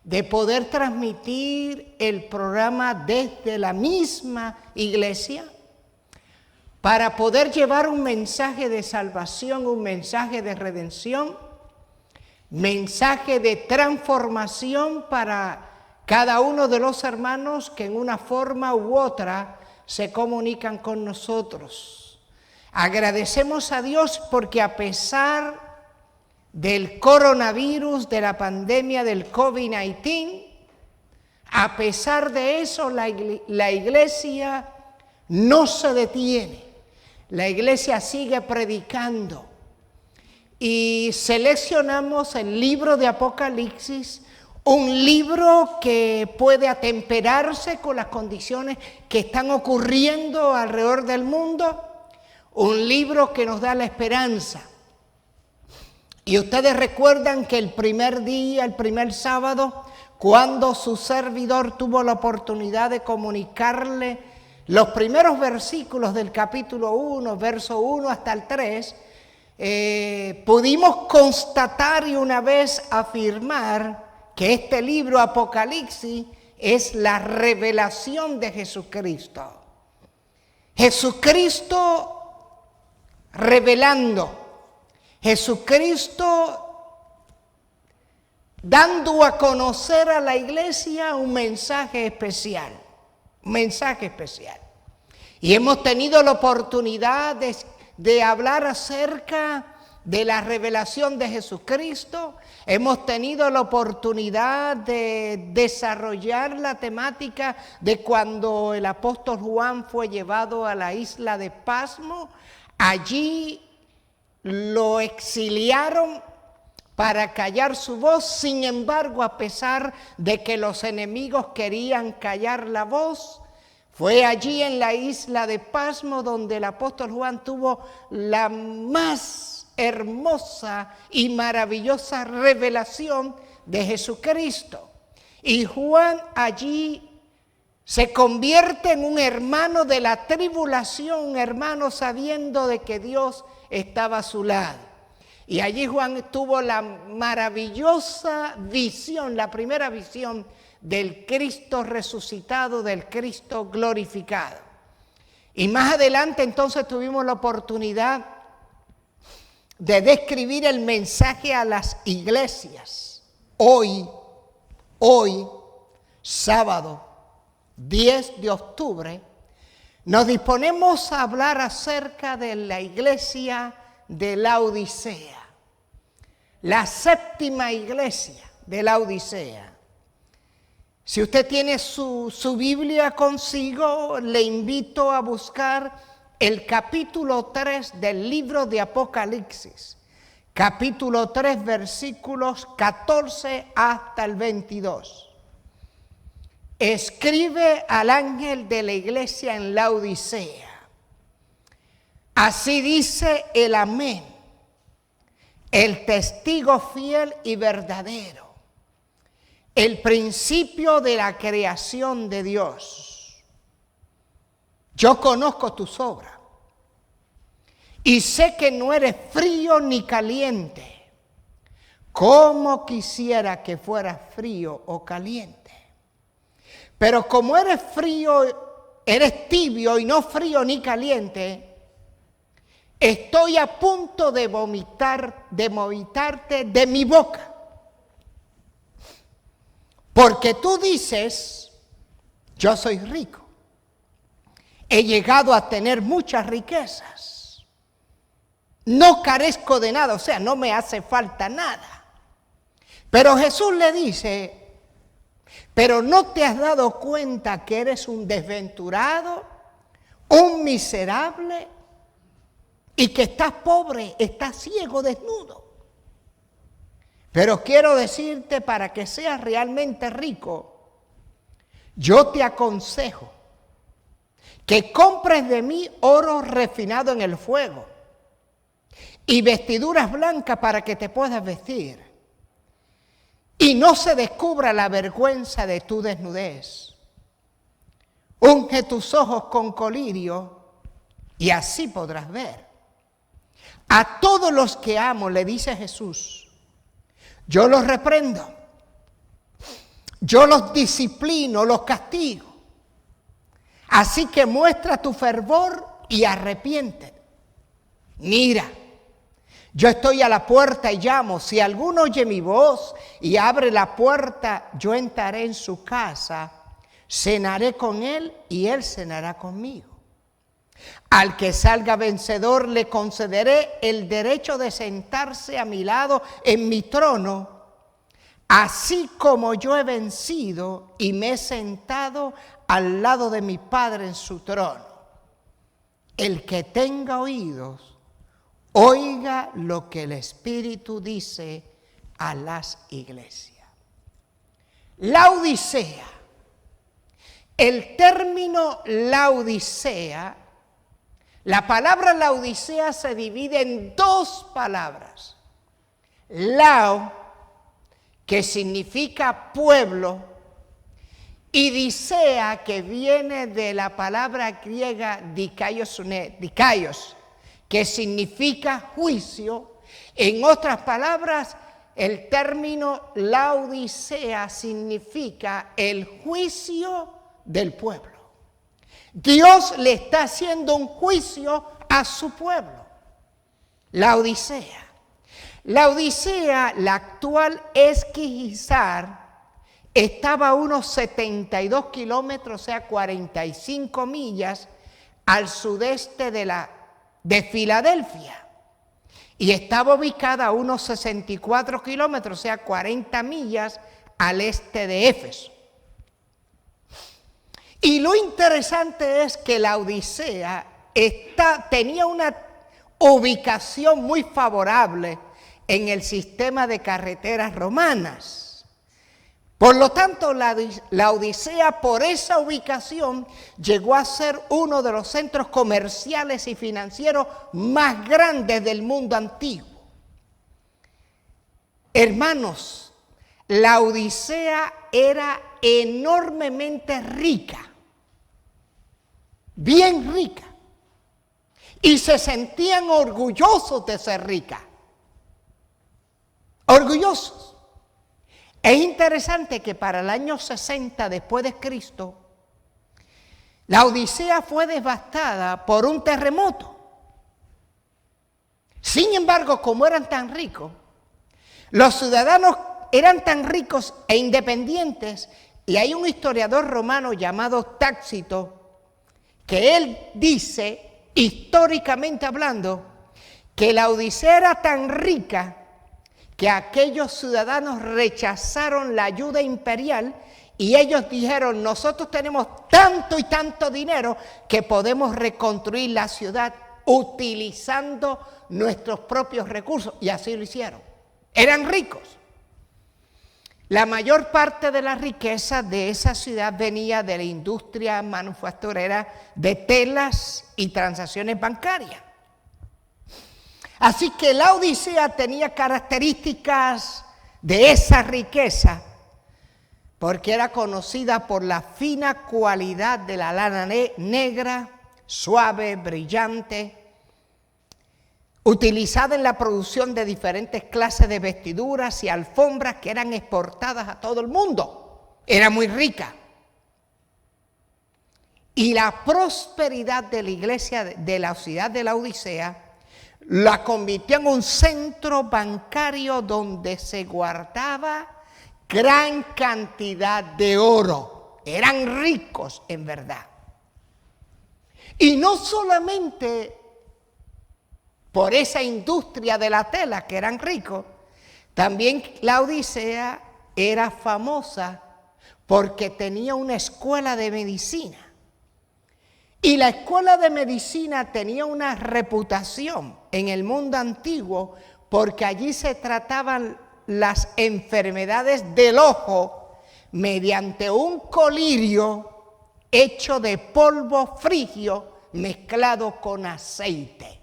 de poder transmitir el programa desde la misma Iglesia para poder llevar un mensaje de salvación, un mensaje de redención, mensaje de transformación para cada uno de los hermanos que en una forma u otra se comunican con nosotros. Agradecemos a Dios porque a pesar del coronavirus, de la pandemia del COVID-19, a pesar de eso la Iglesia no se detiene. La Iglesia sigue predicando. Y seleccionamos el libro de Apocalipsis, un libro que puede atemperarse con las condiciones que están ocurriendo alrededor del mundo, un libro que nos da la esperanza. Y ustedes recuerdan que el primer día, el primer sábado, cuando su servidor tuvo la oportunidad de comunicarle los primeros versículos del capítulo 1, verso 1 hasta el 3, pudimos constatar y una vez afirmar que este libro Apocalipsis es la revelación de Jesucristo. Jesucristo revelando, Jesucristo dando a conocer a la Iglesia un mensaje especial, Y hemos tenido la oportunidad de hablar acerca de la revelación de Jesucristo. Hemos tenido la oportunidad de desarrollar la temática de cuando el apóstol Juan fue llevado a la isla de Pasmo. Allí lo exiliaron para callar su voz. Sin embargo, a pesar de que los enemigos querían callar la voz, fue allí en la isla de Pasmo donde el apóstol Juan tuvo la más hermosa y maravillosa revelación de Jesucristo. Y Juan allí se convierte en un hermano de la tribulación, un hermano sabiendo de que Dios estaba a su lado. Y allí Juan tuvo la maravillosa visión, la primera visión del Cristo resucitado, del Cristo glorificado. Y más adelante entonces tuvimos la oportunidad de describir el mensaje a las iglesias. Hoy, sábado 10 de octubre, nos disponemos a hablar acerca de la iglesia de Laodicea, la séptima iglesia de Laodicea. Si usted tiene su Biblia consigo, le invito a buscar el capítulo 3 del libro de Apocalipsis, capítulo 3, versículos 14 hasta el 22. Escribe al ángel de la iglesia en Laodicea: así dice el Amén, el testigo fiel y verdadero, el principio de la creación de Dios. Yo conozco tus obras y sé que no eres frío ni caliente. Cómo quisiera que fueras frío o caliente. Pero como eres frío, eres tibio y no frío ni caliente, estoy a punto de vomitarte de mi boca. Porque tú dices, yo soy rico, he llegado a tener muchas riquezas, no carezco de nada, o sea, no me hace falta nada. Pero Jesús le dice, pero ¿no te has dado cuenta que eres un desventurado, un miserable, y que estás pobre, estás ciego, desnudo? Pero quiero decirte, para que seas realmente rico, yo te aconsejo que compres de mí oro refinado en el fuego y vestiduras blancas para que te puedas vestir y no se descubra la vergüenza de tu desnudez. Unge tus ojos con colirio y así podrás ver. A todos los que amo, le dice Jesús, yo los reprendo, yo los disciplino, los castigo. Así que muestra tu fervor y arrepiéntete. Mira, yo estoy a la puerta y llamo. Si alguno oye mi voz y abre la puerta, yo entraré en su casa, cenaré con él y él cenará conmigo. Al que salga vencedor le concederé el derecho de sentarse a mi lado en mi trono, así como yo he vencido y me he sentado al lado de mi Padre en su trono. El que tenga oídos, oiga lo que el Espíritu dice a las iglesias. Laodicea. El término Laodicea, la palabra Laodicea se divide en dos palabras. Lao, que significa pueblo, y Dicea, que viene de la palabra griega dikaios, que significa juicio. En otras palabras, el término Laodicea significa el juicio del pueblo. Dios le está haciendo un juicio a su pueblo. Laodicea. Laodicea, la actual Esquihizar, estaba a unos 72 kilómetros, o sea, 45 millas al sudeste de Filadelfia. Y estaba ubicada a unos 64 kilómetros, o sea, 40 millas al este de Éfeso. Y lo interesante es que Laodicea tenía una ubicación muy favorable en el sistema de carreteras romanas. Por lo tanto, Laodicea, por esa ubicación, llegó a ser uno de los centros comerciales y financieros más grandes del mundo antiguo. Hermanos, Laodicea era enormemente rica, bien rica, y se sentían orgullosos de ser rica, orgullosos. Es interesante que para el año 60 después de Cristo, Laodicea fue devastada por un terremoto. Sin embargo, como eran tan ricos, los ciudadanos eran tan ricos e independientes, y hay un historiador romano llamado Tácito, que él dice, históricamente hablando, que Laodicea era tan rica que aquellos ciudadanos rechazaron la ayuda imperial y ellos dijeron, nosotros tenemos tanto y tanto dinero que podemos reconstruir la ciudad utilizando nuestros propios recursos, y así lo hicieron. Eran ricos. La mayor parte de la riqueza de esa ciudad venía de la industria manufacturera de telas y transacciones bancarias. Así que Laodicea tenía características de esa riqueza, porque era conocida por la fina cualidad de la lana negra, suave, brillante, utilizada en la producción de diferentes clases de vestiduras y alfombras que eran exportadas a todo el mundo. Era muy rica. Y la prosperidad de la iglesia de la ciudad de Laodicea la convirtió en un centro bancario donde se guardaba gran cantidad de oro. Eran ricos en verdad. Y no solamente por esa industria de la tela que eran ricos, también Laodicea era famosa porque tenía una escuela de medicina. Y la escuela de medicina tenía una reputación en el mundo antiguo porque allí se trataban las enfermedades del ojo mediante un colirio hecho de polvo frigio mezclado con aceite.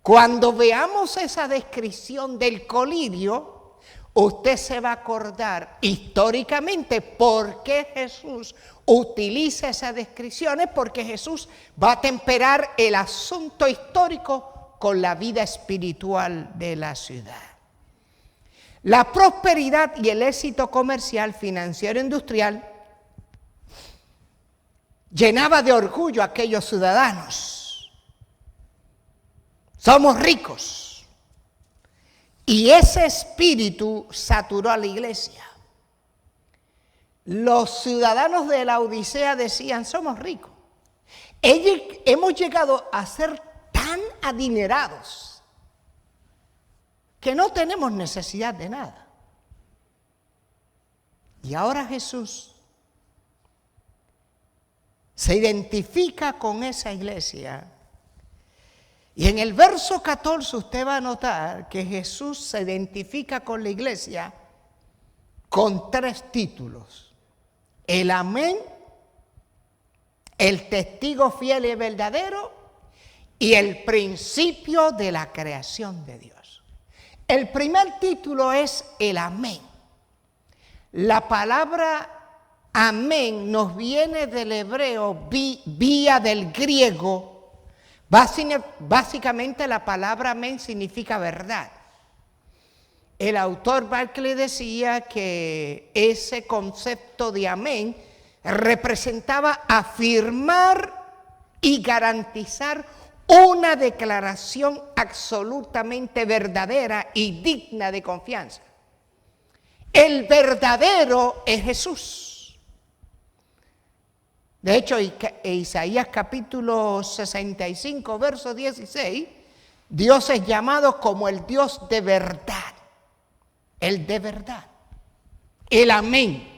Cuando veamos esa descripción del colirio, usted se va a acordar históricamente por qué Jesús utiliza esas descripciones, porque Jesús va a temperar el asunto histórico con la vida espiritual de la ciudad. La prosperidad y el éxito comercial, financiero e industrial llenaba de orgullo a aquellos ciudadanos. Somos ricos. Y ese espíritu saturó a la iglesia. Los ciudadanos de la Odisea decían, somos ricos. Hemos llegado a ser tan adinerados que no tenemos necesidad de nada. Y ahora Jesús se identifica con esa iglesia. Y en el verso 14 usted va a notar que Jesús se identifica con la iglesia con 3 títulos. El amén, el testigo fiel y verdadero y el principio de la creación de Dios. El primer título es el amén. La palabra amén nos viene del hebreo vía del griego. Básicamente la palabra amén significa verdad. El autor Barclay decía que ese concepto de amén representaba afirmar y garantizar una declaración absolutamente verdadera y digna de confianza. El verdadero es Jesús. De hecho, Isaías capítulo 65, verso 16, Dios es llamado como el Dios de verdad. El de verdad. El amén.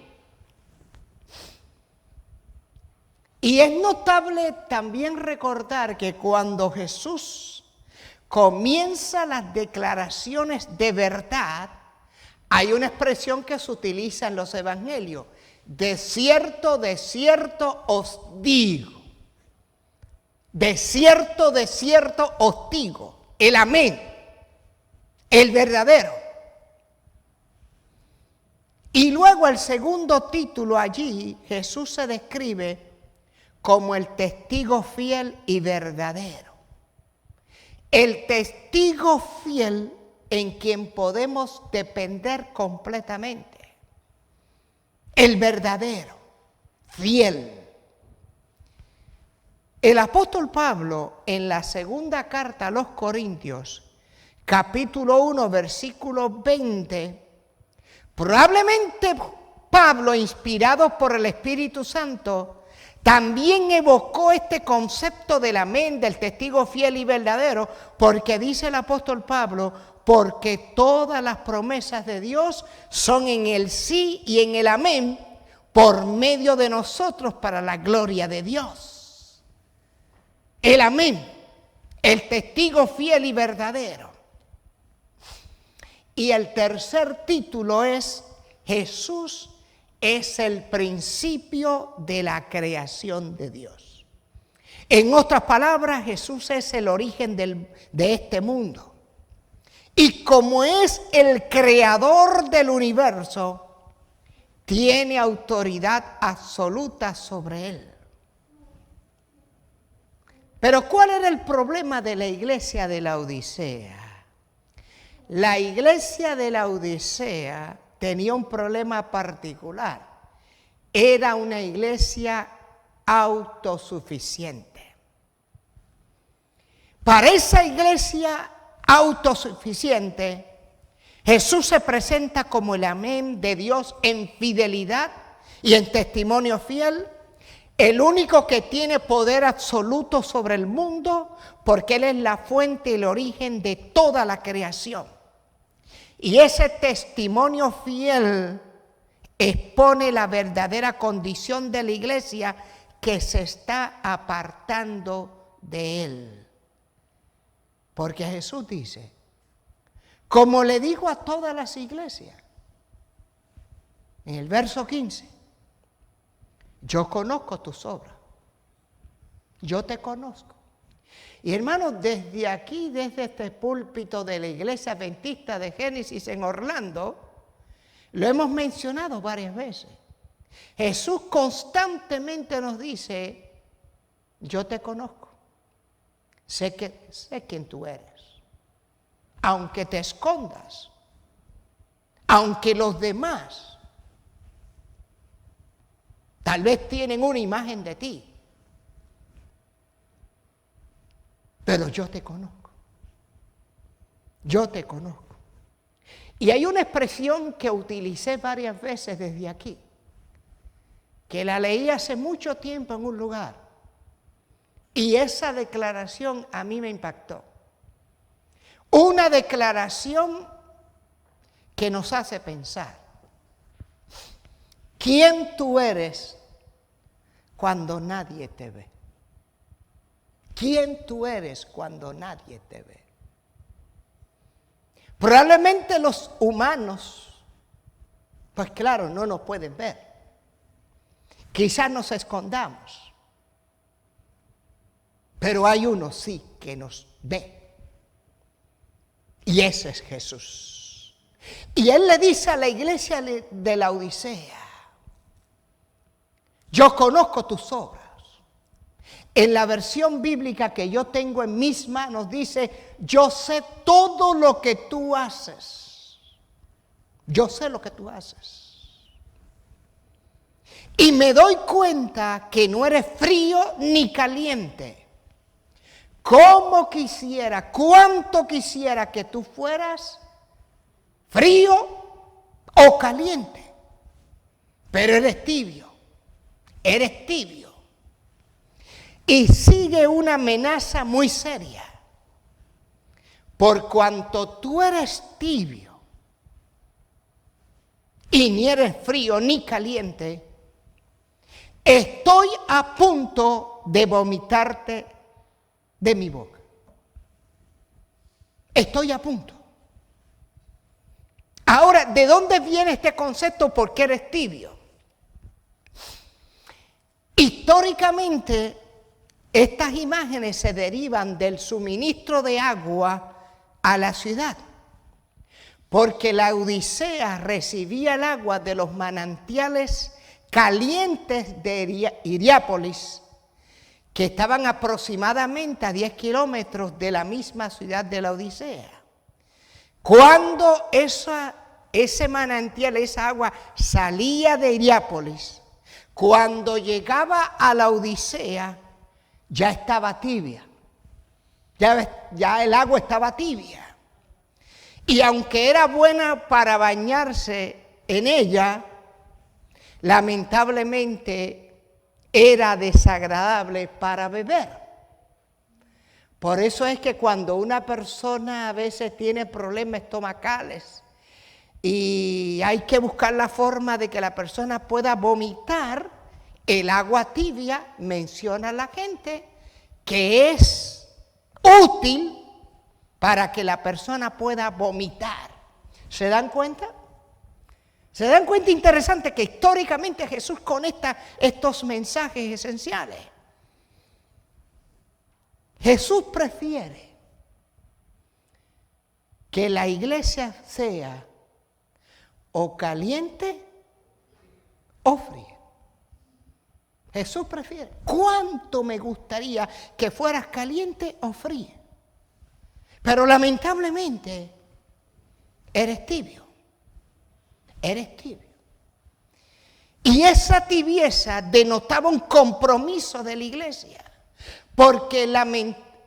Y es notable también recordar que cuando Jesús comienza las declaraciones de verdad, hay una expresión que se utiliza en los evangelios. De cierto os digo. De cierto os digo. El amén. El verdadero. Y luego el segundo título allí, Jesús se describe como el testigo fiel y verdadero. El testigo fiel en quien podemos depender completamente. El verdadero, fiel. El apóstol Pablo en la segunda carta a los Corintios, capítulo 1, versículo 20, probablemente Pablo, inspirado por el Espíritu Santo, también evocó este concepto del amén, del testigo fiel y verdadero, porque dice el apóstol Pablo, porque todas las promesas de Dios son en el sí y en el amén, por medio de nosotros para la gloria de Dios. El amén, el testigo fiel y verdadero. Y el tercer título es, Jesús es el principio de la creación de Dios. En otras palabras, Jesús es el origen de este mundo. Y como es el creador del universo, tiene autoridad absoluta sobre él. Pero ¿cuál era el problema de la iglesia de la Odisea? La iglesia de la Odisea tenía un problema particular. Era una iglesia autosuficiente. Para esa iglesia autosuficiente, Jesús se presenta como el amén de Dios en fidelidad y en testimonio fiel, el único que tiene poder absoluto sobre el mundo, porque Él es la fuente y el origen de toda la creación. Y ese testimonio fiel expone la verdadera condición de la iglesia que se está apartando de Él. Porque Jesús dice, como le dijo a todas las iglesias, En el verso 15, yo conozco tus obras, yo te conozco. Y hermanos, desde aquí, desde este púlpito de la Iglesia Adventista de Génesis en Orlando, lo hemos mencionado varias veces. Jesús constantemente nos dice, yo te conozco, sé quién tú eres. Aunque te escondas, aunque los demás tal vez tienen una imagen de ti, pero yo te conozco. Yo te conozco. Y hay una expresión que utilicé varias veces desde aquí, que la leí hace mucho tiempo en un lugar, y esa declaración a mí me impactó. Una declaración que nos hace pensar. ¿Quién tú eres cuando nadie te ve? ¿Quién tú eres cuando nadie te ve? Probablemente los humanos, pues claro, no nos pueden ver. Quizás nos escondamos, pero hay uno sí que nos ve. Y ese es Jesús. Y Él le dice a la iglesia de la Odisea, yo conozco tus obras. En la versión bíblica que yo tengo en mis manos dice, yo sé todo lo que tú haces. Yo sé lo que tú haces. Y me doy cuenta que no eres frío ni caliente. ¿Cómo quisiera, cuánto quisiera que tú fueras frío o caliente? Pero eres tibio, eres tibio. Y sigue una amenaza muy seria. Por cuanto tú eres tibio y ni eres frío ni caliente, estoy a punto de vomitarte de mi boca. Estoy a punto. Ahora, ¿de dónde viene este concepto? ¿Por qué eres tibio? Históricamente, estas imágenes se derivan del suministro de agua a la ciudad, porque la Odisea recibía el agua de los manantiales calientes de Hierápolis, que estaban aproximadamente a 10 kilómetros de la misma ciudad de la Odisea. Cuando ese manantial, esa agua salía de Hierápolis, cuando llegaba a la Odisea, ya estaba tibia. Ya el agua estaba tibia. Y aunque era buena para bañarse en ella, lamentablemente era desagradable para beber. Por eso es que cuando una persona a veces tiene problemas estomacales y hay que buscar la forma de que la persona pueda vomitar, el agua tibia, menciona a la gente, que es útil para que la persona pueda vomitar. ¿Se dan cuenta? ¿Se dan cuenta? Interesante que históricamente Jesús conecta estos mensajes esenciales. Jesús prefiere que la iglesia sea o caliente o fría. Jesús prefiere. ¿Cuánto me gustaría que fueras caliente o fría? Pero lamentablemente eres tibio. Eres tibio. Y esa tibieza denotaba un compromiso de la iglesia. Porque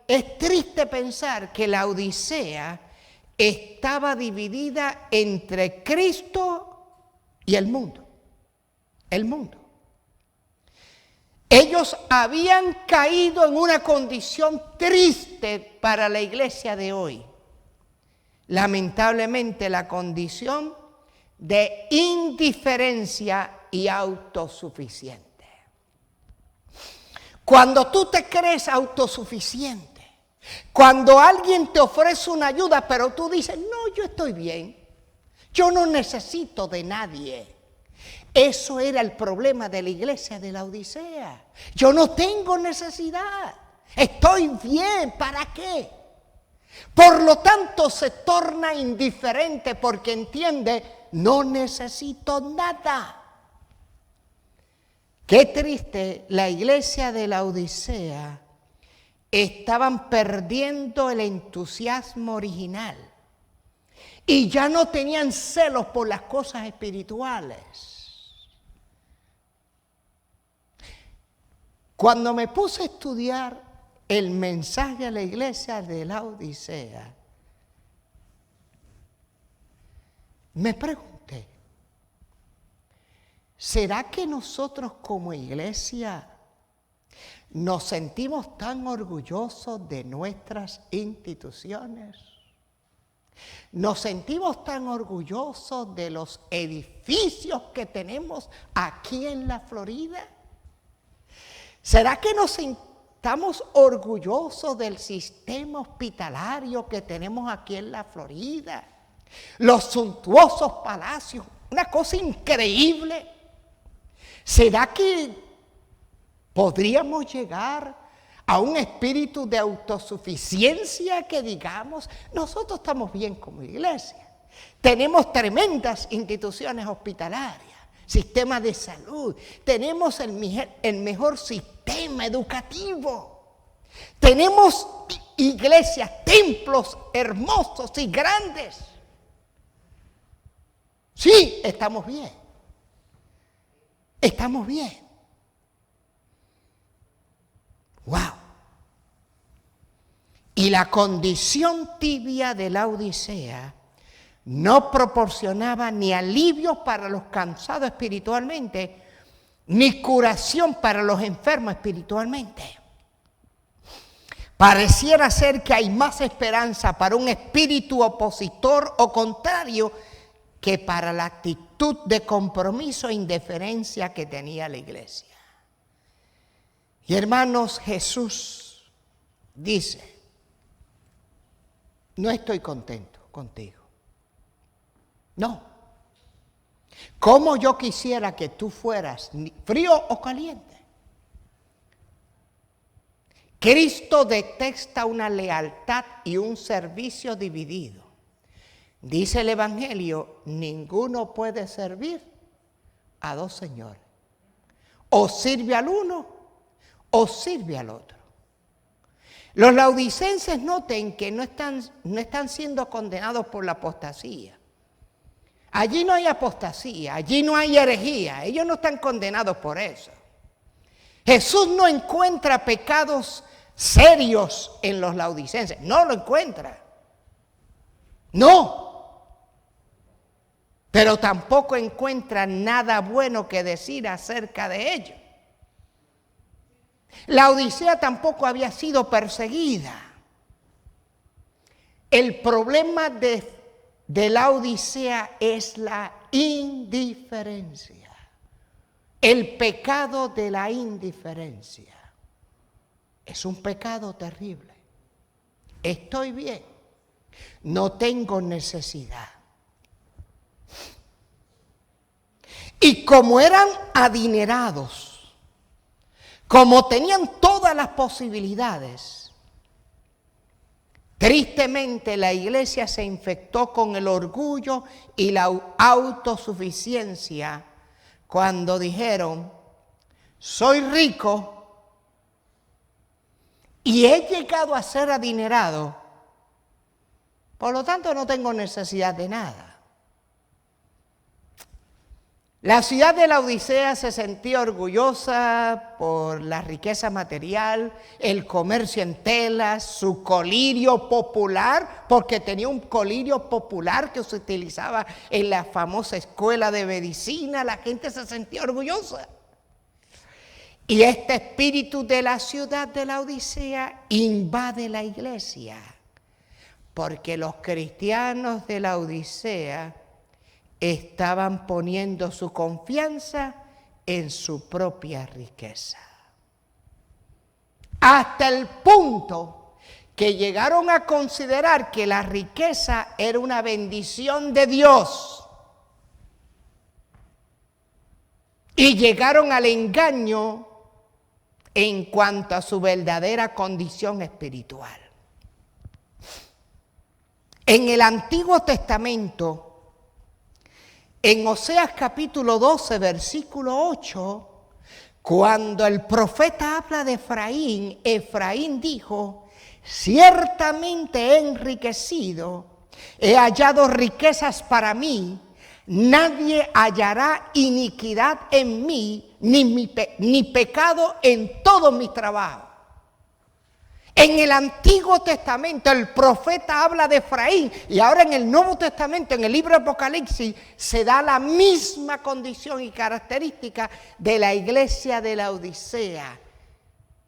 es triste pensar que la Odisea estaba dividida entre Cristo y el mundo. El mundo. Ellos habían caído en una condición triste para la iglesia de hoy. Lamentablemente la condición de indiferencia y autosuficiente. Cuando tú te crees autosuficiente, cuando alguien te ofrece una ayuda, pero tú dices, no, yo estoy bien, yo no necesito de nadie. Eso era el problema de la iglesia de la Odisea. Yo no tengo necesidad. Estoy bien, ¿para qué? Por lo tanto, se torna indiferente porque entiende, no necesito nada. Qué triste, la iglesia de la Odisea estaban perdiendo el entusiasmo original y ya no tenían celos por las cosas espirituales. Cuando me puse a estudiar el mensaje a la iglesia de la Odisea, me pregunté, ¿será que nosotros como iglesia nos sentimos tan orgullosos de nuestras instituciones? ¿Nos sentimos tan orgullosos de los edificios que tenemos aquí en la Florida? ¿Será que nos estamos orgullosos del sistema hospitalario que tenemos aquí en la Florida? Los suntuosos palacios, una cosa increíble. ¿Será que podríamos llegar a un espíritu de autosuficiencia que digamos, nosotros estamos bien como iglesia? Tenemos tremendas instituciones hospitalarias, sistema de salud, tenemos el mejor sistema educativo, tenemos iglesias, templos hermosos y grandes. Sí, estamos bien. Estamos bien. ¡Wow! Y la condición tibia de la Odisea no proporcionaba ni alivio para los cansados espiritualmente, ni curación para los enfermos espiritualmente. Pareciera ser que hay más esperanza para un espíritu opositor o contrario que para la actitud de compromiso e indiferencia que tenía la iglesia. Y hermanos, Jesús dice, no estoy contento contigo. No. ¿Cómo yo quisiera que tú fueras frío o caliente? Cristo detesta una lealtad y un servicio dividido. Dice el Evangelio, ninguno puede servir a dos señores. O sirve al uno o sirve al otro. Los laodicenses noten que no están siendo condenados por la apostasía. Allí no hay apostasía, allí no hay herejía, ellos no están condenados por eso. Jesús no encuentra pecados serios en los laodicenses, no lo encuentra. No. Pero tampoco encuentra nada bueno que decir acerca de ellos. La Odisea tampoco había sido perseguida. El problema de la Odisea es la indiferencia. El pecado de la indiferencia. Es un pecado terrible. Estoy bien. No tengo necesidad. Y como eran adinerados, como tenían todas las posibilidades, tristemente la iglesia se infectó con el orgullo y la autosuficiencia cuando dijeron, soy rico y he llegado a ser adinerado, por lo tanto no tengo necesidad de nada. La ciudad de la Odisea se sentía orgullosa por la riqueza material, el comercio en telas, su colirio popular, porque tenía un colirio popular que se utilizaba en la famosa escuela de medicina, la gente se sentía orgullosa. Y este espíritu de la ciudad de la Odisea invade la iglesia, porque los cristianos de la Odisea estaban poniendo su confianza en su propia riqueza. Hasta el punto que llegaron a considerar que la riqueza era una bendición de Dios. y llegaron al engaño en cuanto a su verdadera condición espiritual. En el Antiguo Testamento, en Oseas capítulo 12, versículo 8, cuando el profeta habla de Efraín, Efraín dijo: ciertamente he enriquecido, he hallado riquezas para mí, nadie hallará iniquidad en mí, ni pecado en todos mis trabajos. En el Antiguo Testamento el profeta habla de Efraín, y ahora en el Nuevo Testamento, en el libro de Apocalipsis, se da la misma condición y característica de la iglesia de la Odisea.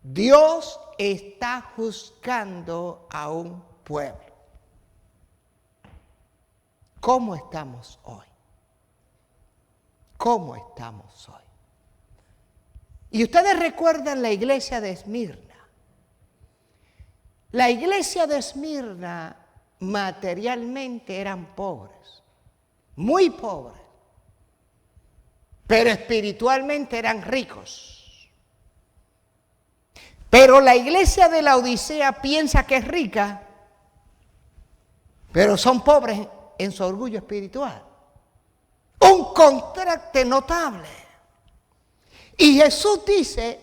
Dios está juzgando a un pueblo. ¿Cómo estamos hoy? ¿Cómo estamos hoy? Y ustedes recuerdan la iglesia de Esmirna. La iglesia de Esmirna materialmente eran pobres, muy pobres, pero espiritualmente eran ricos. Pero la iglesia de la Odisea piensa que es rica, pero son pobres en su orgullo espiritual. Un contraste notable. Y Jesús dice,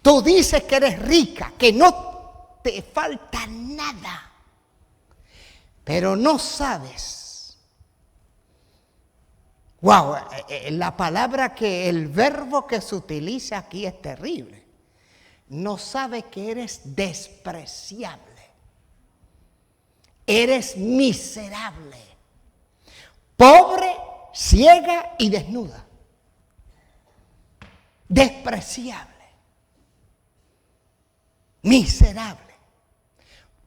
tú dices que eres rica, que no te falta nada, pero no sabes. Wow, la palabra el verbo que se utiliza aquí es terrible. No sabes que eres despreciable. Eres miserable, pobre, ciega y desnuda. Despreciable. Miserable,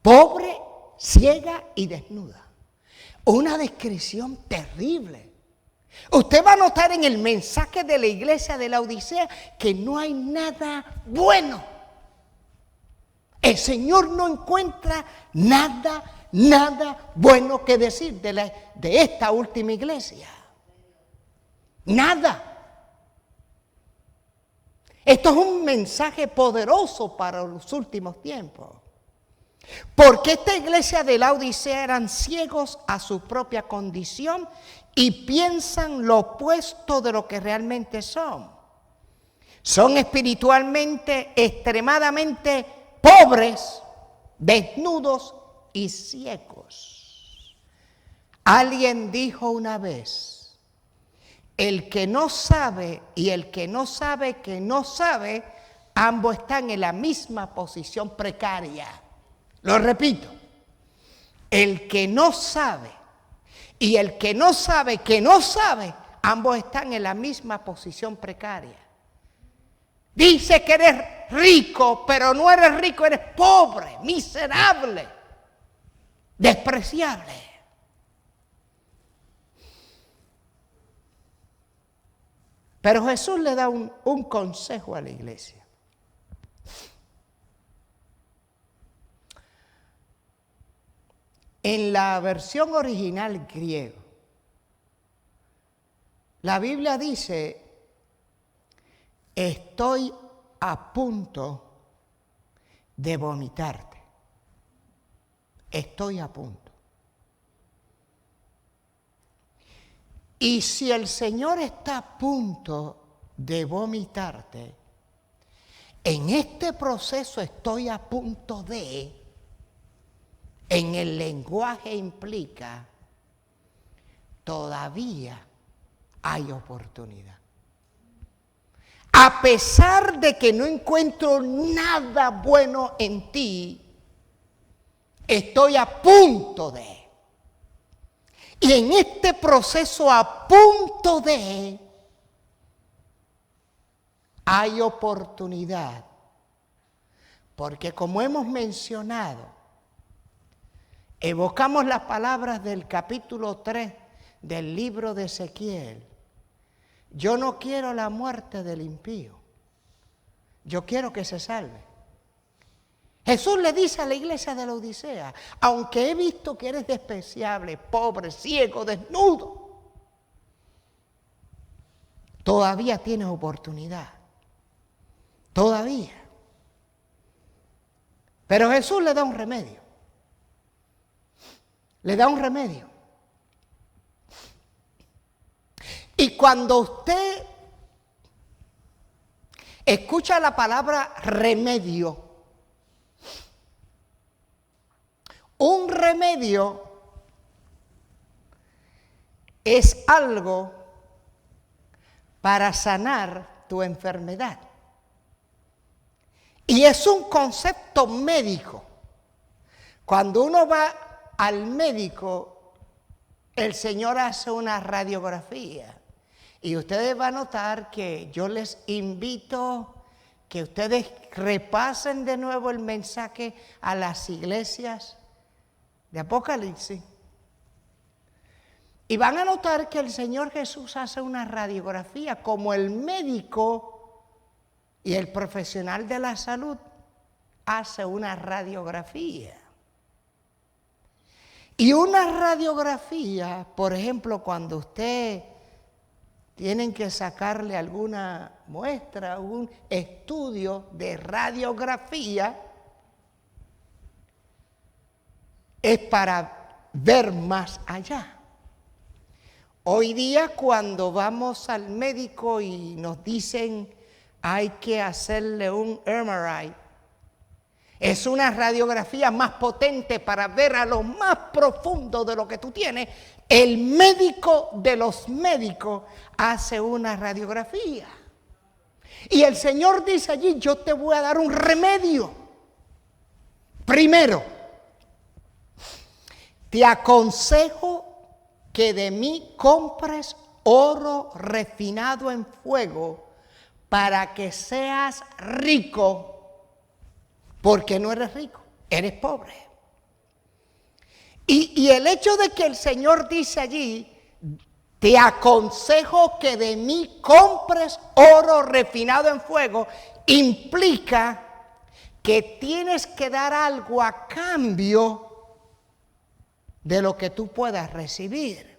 pobre, ciega y desnuda. Una descripción terrible. Usted va a notar en el mensaje de la iglesia de la Odisea que no hay nada bueno. El Señor no encuentra nada bueno que decir de esta última iglesia. Nada. Esto es un mensaje poderoso para los últimos tiempos. Porque esta iglesia de la Odisea eran ciegos a su propia condición y piensan lo opuesto de lo que realmente son. Son espiritualmente extremadamente pobres, desnudos y ciegos. Alguien dijo una vez: el que no sabe y el que no sabe que no sabe, ambos están en la misma posición precaria. Lo repito, el que no sabe y el que no sabe que no sabe, ambos están en la misma posición precaria. Dice que eres rico, pero no eres rico, eres pobre, miserable, despreciable. Pero Jesús le da un consejo a la iglesia. En la versión original griego, la Biblia dice: estoy a punto de vomitarte. Estoy a punto. Y si el Señor está a punto de vomitarte, en este proceso estoy a punto de, en el lenguaje implica, todavía hay oportunidad. A pesar de que no encuentro nada bueno en ti, estoy a punto de. Y en este proceso a punto de, hay oportunidad. Porque como hemos mencionado, evocamos las palabras del capítulo 3 del libro de Ezequiel. Yo no quiero la muerte del impío. Yo quiero que se salve. Jesús le dice a la iglesia de la Odisea: aunque he visto que eres despreciable, pobre, ciego, desnudo, Todavía tienes oportunidad. Todavía. Pero Jesús le da un remedio. Le da un remedio. Y cuando usted escucha la palabra remedio, un remedio es algo para sanar tu enfermedad. Y es un concepto médico. Cuando uno va al médico, el Señor hace una radiografía. Y ustedes van a notar que yo les invito que ustedes repasen de nuevo el mensaje a las iglesias de Apocalipsis. Y van a notar que el Señor Jesús hace una radiografía como el médico y el profesional de la salud hace una radiografía. Y una radiografía, por ejemplo, cuando usted tienen que sacarle alguna muestra, un estudio de radiografía, es para ver más allá. Hoy día cuando vamos al médico y nos dicen hay que hacerle un MRI, es una radiografía más potente para ver a lo más profundo de lo que tú tienes. El médico de los médicos hace una radiografía. Y el Señor dice allí, yo te voy a dar un remedio. Primero, te aconsejo que de mí compres oro refinado en fuego para que seas rico, porque no eres rico, eres pobre. Y el hecho de que el Señor dice allí, te aconsejo que de mí compres oro refinado en fuego, implica que tienes que dar algo a cambio de lo que tú puedas recibir.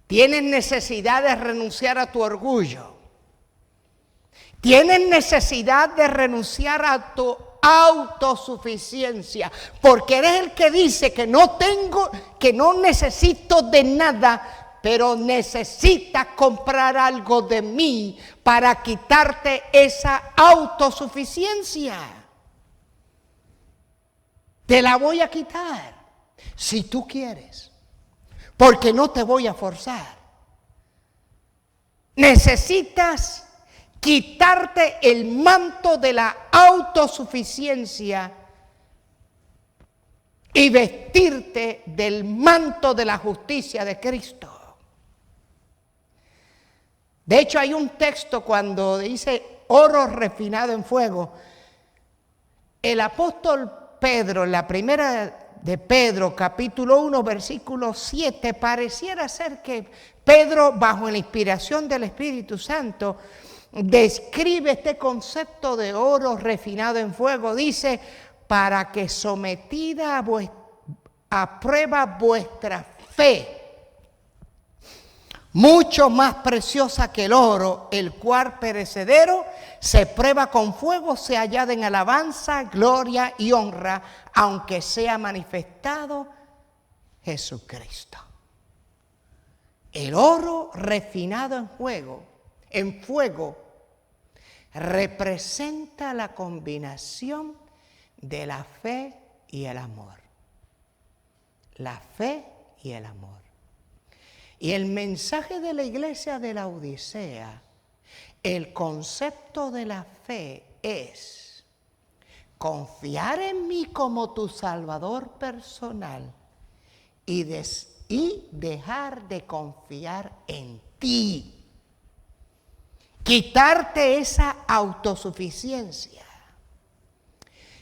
Tienes necesidad de renunciar a tu orgullo. Tienes necesidad de renunciar a tu autosuficiencia, porque eres el que dice que no necesito de nada, pero necesitas comprar algo de mí para quitarte esa autosuficiencia. Te la voy a quitar si tú quieres, porque no te voy a forzar. Necesitas quitarte el manto de la autosuficiencia y vestirte del manto de la justicia de Cristo. De hecho, hay un texto cuando dice oro refinado en fuego. El apóstol Pedro, en la primera de Pedro, capítulo 1, versículo 7, pareciera ser que Pedro, bajo la inspiración del Espíritu Santo, describe este concepto de oro refinado en fuego. Dice, para que sometida a prueba vuestra fe, mucho más preciosa que el oro, el cual perecedero se prueba con fuego, se hallada en alabanza, gloria y honra, aunque sea manifestado Jesucristo. El oro refinado en fuego, representa la combinación de la fe y el amor. La fe y el amor. Y el mensaje de la iglesia de la Odisea, el concepto de la fe es confiar en mí como tu Salvador personal y dejar de confiar en ti. Quitarte esa autosuficiencia.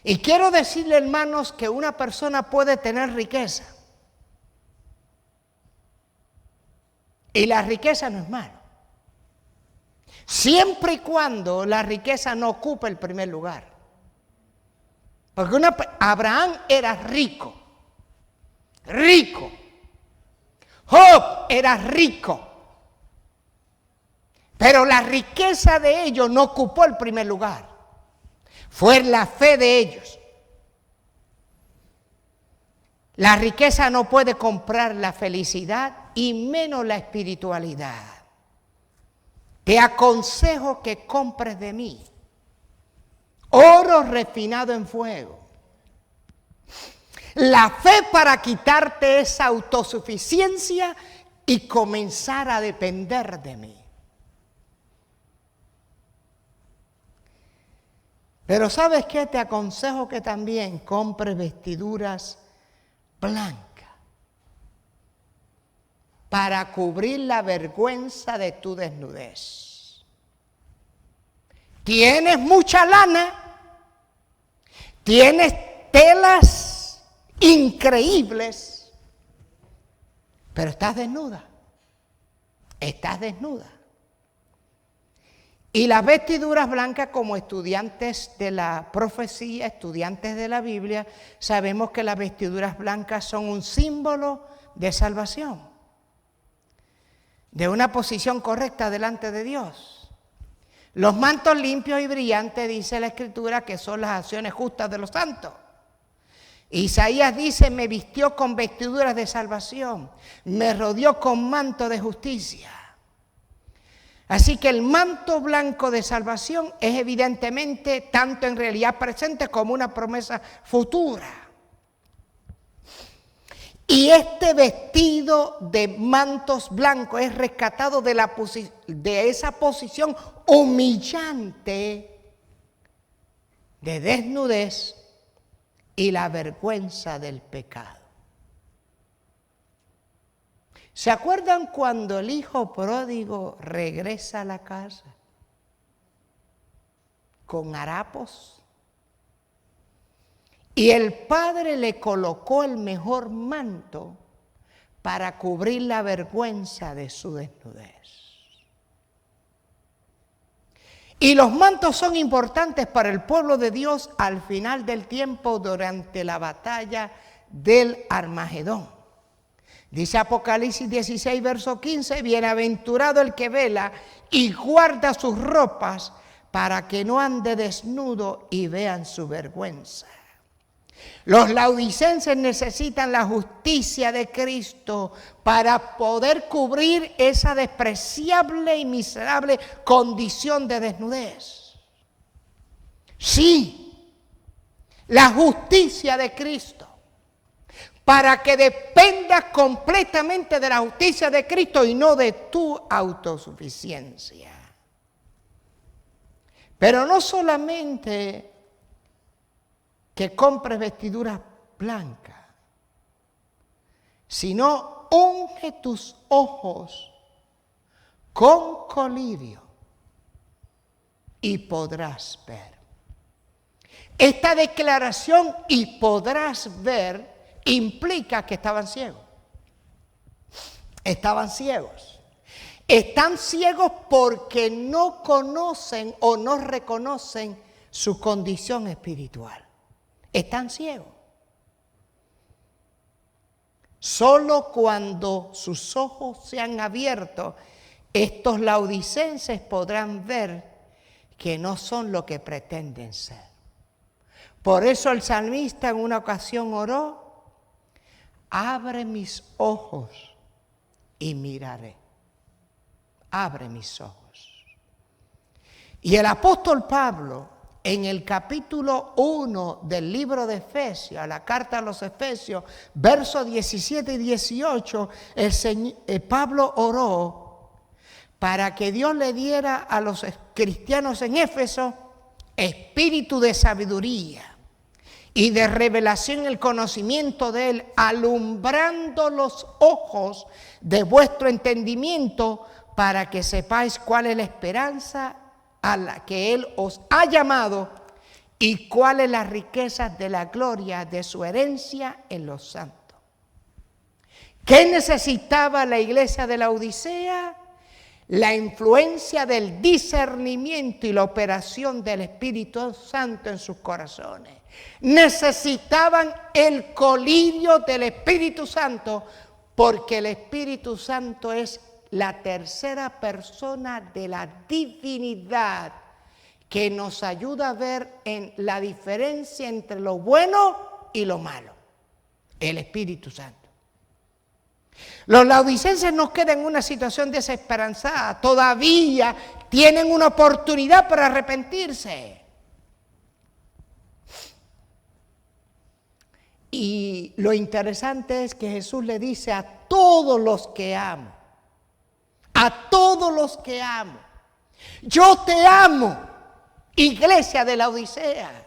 Y quiero decirle, hermanos, que una persona puede tener riqueza. Y la riqueza no es malo. Siempre y cuando la riqueza no ocupe el primer lugar. Porque Abraham era rico. Rico. Job era rico. Pero la riqueza de ellos no ocupó el primer lugar. Fue la fe de ellos. La riqueza no puede comprar la felicidad y menos la espiritualidad. Te aconsejo que compres de mí oro refinado en fuego. La fe para quitarte esa autosuficiencia y comenzar a depender de mí. Pero ¿sabes qué? Te aconsejo que también compres vestiduras blancas para cubrir la vergüenza de tu desnudez. Tienes mucha lana, tienes telas increíbles, pero estás desnuda. Estás desnuda. Y las vestiduras blancas, como estudiantes de la profecía, estudiantes de la Biblia, sabemos que las vestiduras blancas son un símbolo de salvación, de una posición correcta delante de Dios. Los mantos limpios y brillantes, dice la Escritura, que son las acciones justas de los santos. Isaías dice, me vistió con vestiduras de salvación, me rodeó con manto de justicia. Así que el manto blanco de salvación es evidentemente tanto en realidad presente como una promesa futura. Y este vestido de mantos blancos es rescatado de esa posición humillante de desnudez y la vergüenza del pecado. ¿Se acuerdan cuando el hijo pródigo regresa a la casa con harapos? Y el padre le colocó el mejor manto para cubrir la vergüenza de su desnudez. Y los mantos son importantes para el pueblo de Dios al final del tiempo durante la batalla del Armagedón. Dice Apocalipsis 16, verso 15, bienaventurado el que vela y guarda sus ropas para que no ande desnudo y vean su vergüenza. Los laodicenses necesitan la justicia de Cristo para poder cubrir esa despreciable y miserable condición de desnudez. Sí, la justicia de Cristo, para que dependas completamente de la justicia de Cristo y no de tu autosuficiencia. Pero no solamente que compres vestiduras blancas, sino unge tus ojos con colirio y podrás ver. Esta declaración "y podrás ver" implica que estaban ciegos. Estaban ciegos. Están ciegos porque no conocen o no reconocen su condición espiritual. Están ciegos. Solo cuando sus ojos se han abierto, estos laodicenses podrán ver que no son lo que pretenden ser. Por eso el salmista en una ocasión oró: abre mis ojos y miraré. Abre mis ojos. Y el apóstol Pablo, en el capítulo 1 del libro de Efesios, a la carta a los Efesios, versos 17 y 18, Pablo oró para que Dios le diera a los cristianos en Éfeso espíritu de sabiduría y de revelación en el conocimiento de Él, alumbrando los ojos de vuestro entendimiento para que sepáis cuál es la esperanza a la que Él os ha llamado y cuáles las riquezas de la gloria de su herencia en los santos. ¿Qué necesitaba la iglesia de la Odisea? La influencia del discernimiento y la operación del Espíritu Santo en sus corazones. Necesitaban el colirio del Espíritu Santo, porque el Espíritu Santo es la tercera persona de la divinidad que nos ayuda a ver en la diferencia entre lo bueno y lo malo, el Espíritu Santo. Los laodicenses no quedan en una situación desesperanzada, todavía tienen una oportunidad para arrepentirse. Y lo interesante es que Jesús le dice a todos los que amo, a todos los que amo, yo te amo, iglesia de la Odisea.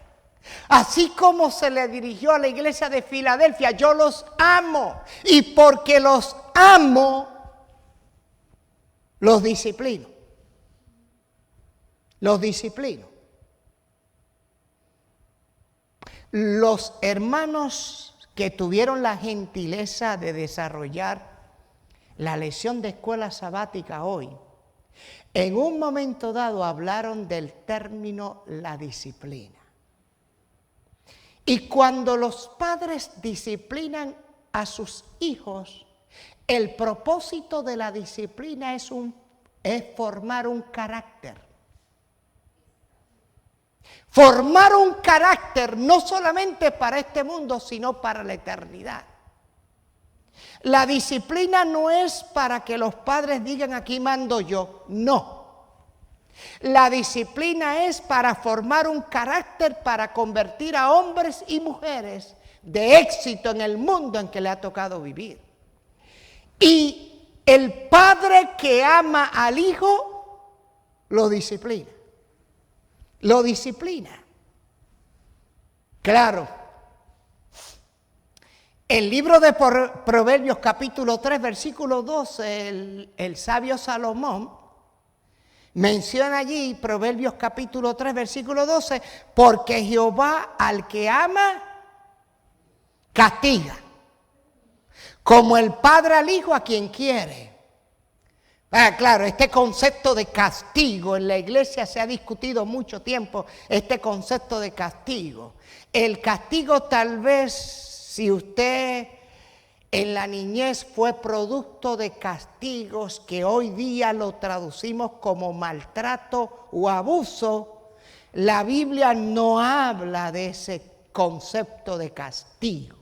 Así como se le dirigió a la iglesia de Filadelfia, yo los amo. Y porque los amo, los disciplino. Los disciplino. Los hermanos que tuvieron la gentileza de desarrollar la lección de escuela sabática hoy, en un momento dado hablaron del término la disciplina. Y cuando los padres disciplinan a sus hijos, el propósito de la disciplina es formar un carácter. Formar un carácter no solamente para este mundo, sino para la eternidad. La disciplina no es para que los padres digan aquí mando yo, no. La disciplina es para formar un carácter para convertir a hombres y mujeres de éxito en el mundo en que le ha tocado vivir. Y el padre que ama al hijo lo disciplina. Lo disciplina. Claro. El libro de Proverbios capítulo 3 versículo 12, el sabio Salomón menciona allí, Proverbios capítulo 3, versículo 12, porque Jehová al que ama, castiga, como el padre al hijo a quien quiere. Claro, este concepto de castigo en la iglesia se ha discutido mucho tiempo, este concepto de castigo. El castigo tal vez, si usted en la niñez fue producto de castigos que hoy día lo traducimos como maltrato o abuso, la Biblia no habla de ese concepto de castigo.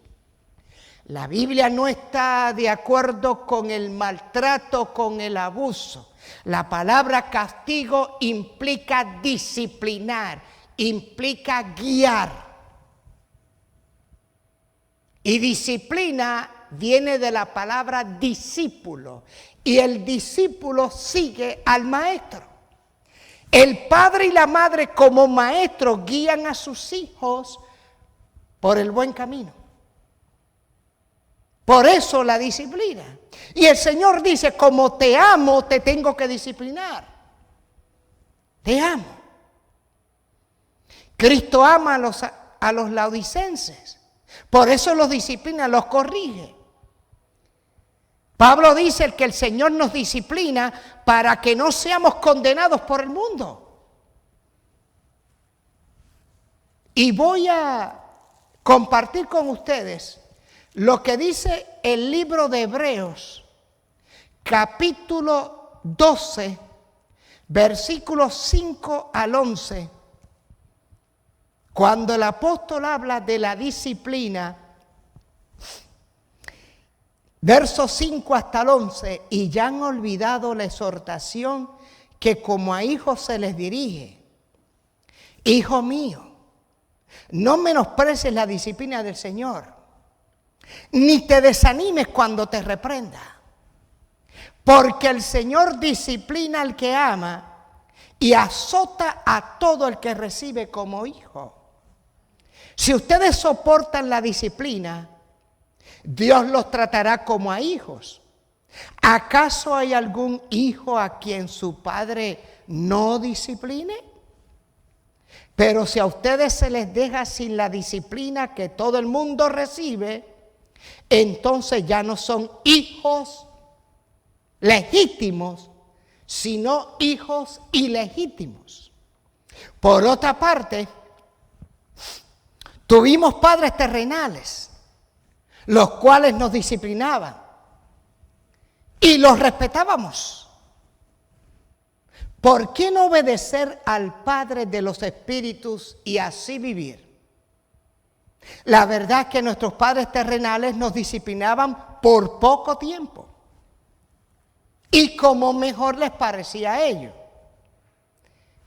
La Biblia no está de acuerdo con el maltrato, con el abuso. La palabra castigo implica disciplinar, implica guiar. Y disciplina viene de la palabra discípulo, y el discípulo sigue al maestro. El padre y la madre como maestros guían a sus hijos por el buen camino. Por eso la disciplina. Y el Señor dice, como te amo, te tengo que disciplinar. Te amo. Cristo ama a los laodicenses. Por eso los disciplina, los corrige. Pablo dice que el Señor nos disciplina para que no seamos condenados por el mundo. Y voy a compartir con ustedes lo que dice el libro de Hebreos, capítulo 12, versículos 5 al 11, cuando el apóstol habla de la disciplina, versos 5 hasta el 11, y ya han olvidado la exhortación que como a hijos se les dirige. Hijo mío, no menosprecies la disciplina del Señor, ni te desanimes cuando te reprenda, porque el Señor disciplina al que ama y azota a todo el que recibe como hijo. Si ustedes soportan la disciplina, Dios los tratará como a hijos. ¿Acaso hay algún hijo a quien su padre no discipline? Pero si a ustedes se les deja sin la disciplina que todo el mundo recibe, entonces ya no son hijos legítimos, sino hijos ilegítimos. Por otra parte, tuvimos padres terrenales, los cuales nos disciplinaban. y los respetábamos. ¿Por qué no obedecer al Padre de los Espíritus y así vivir? La verdad es que nuestros padres terrenales nos disciplinaban por poco tiempo y como mejor les parecía a ellos.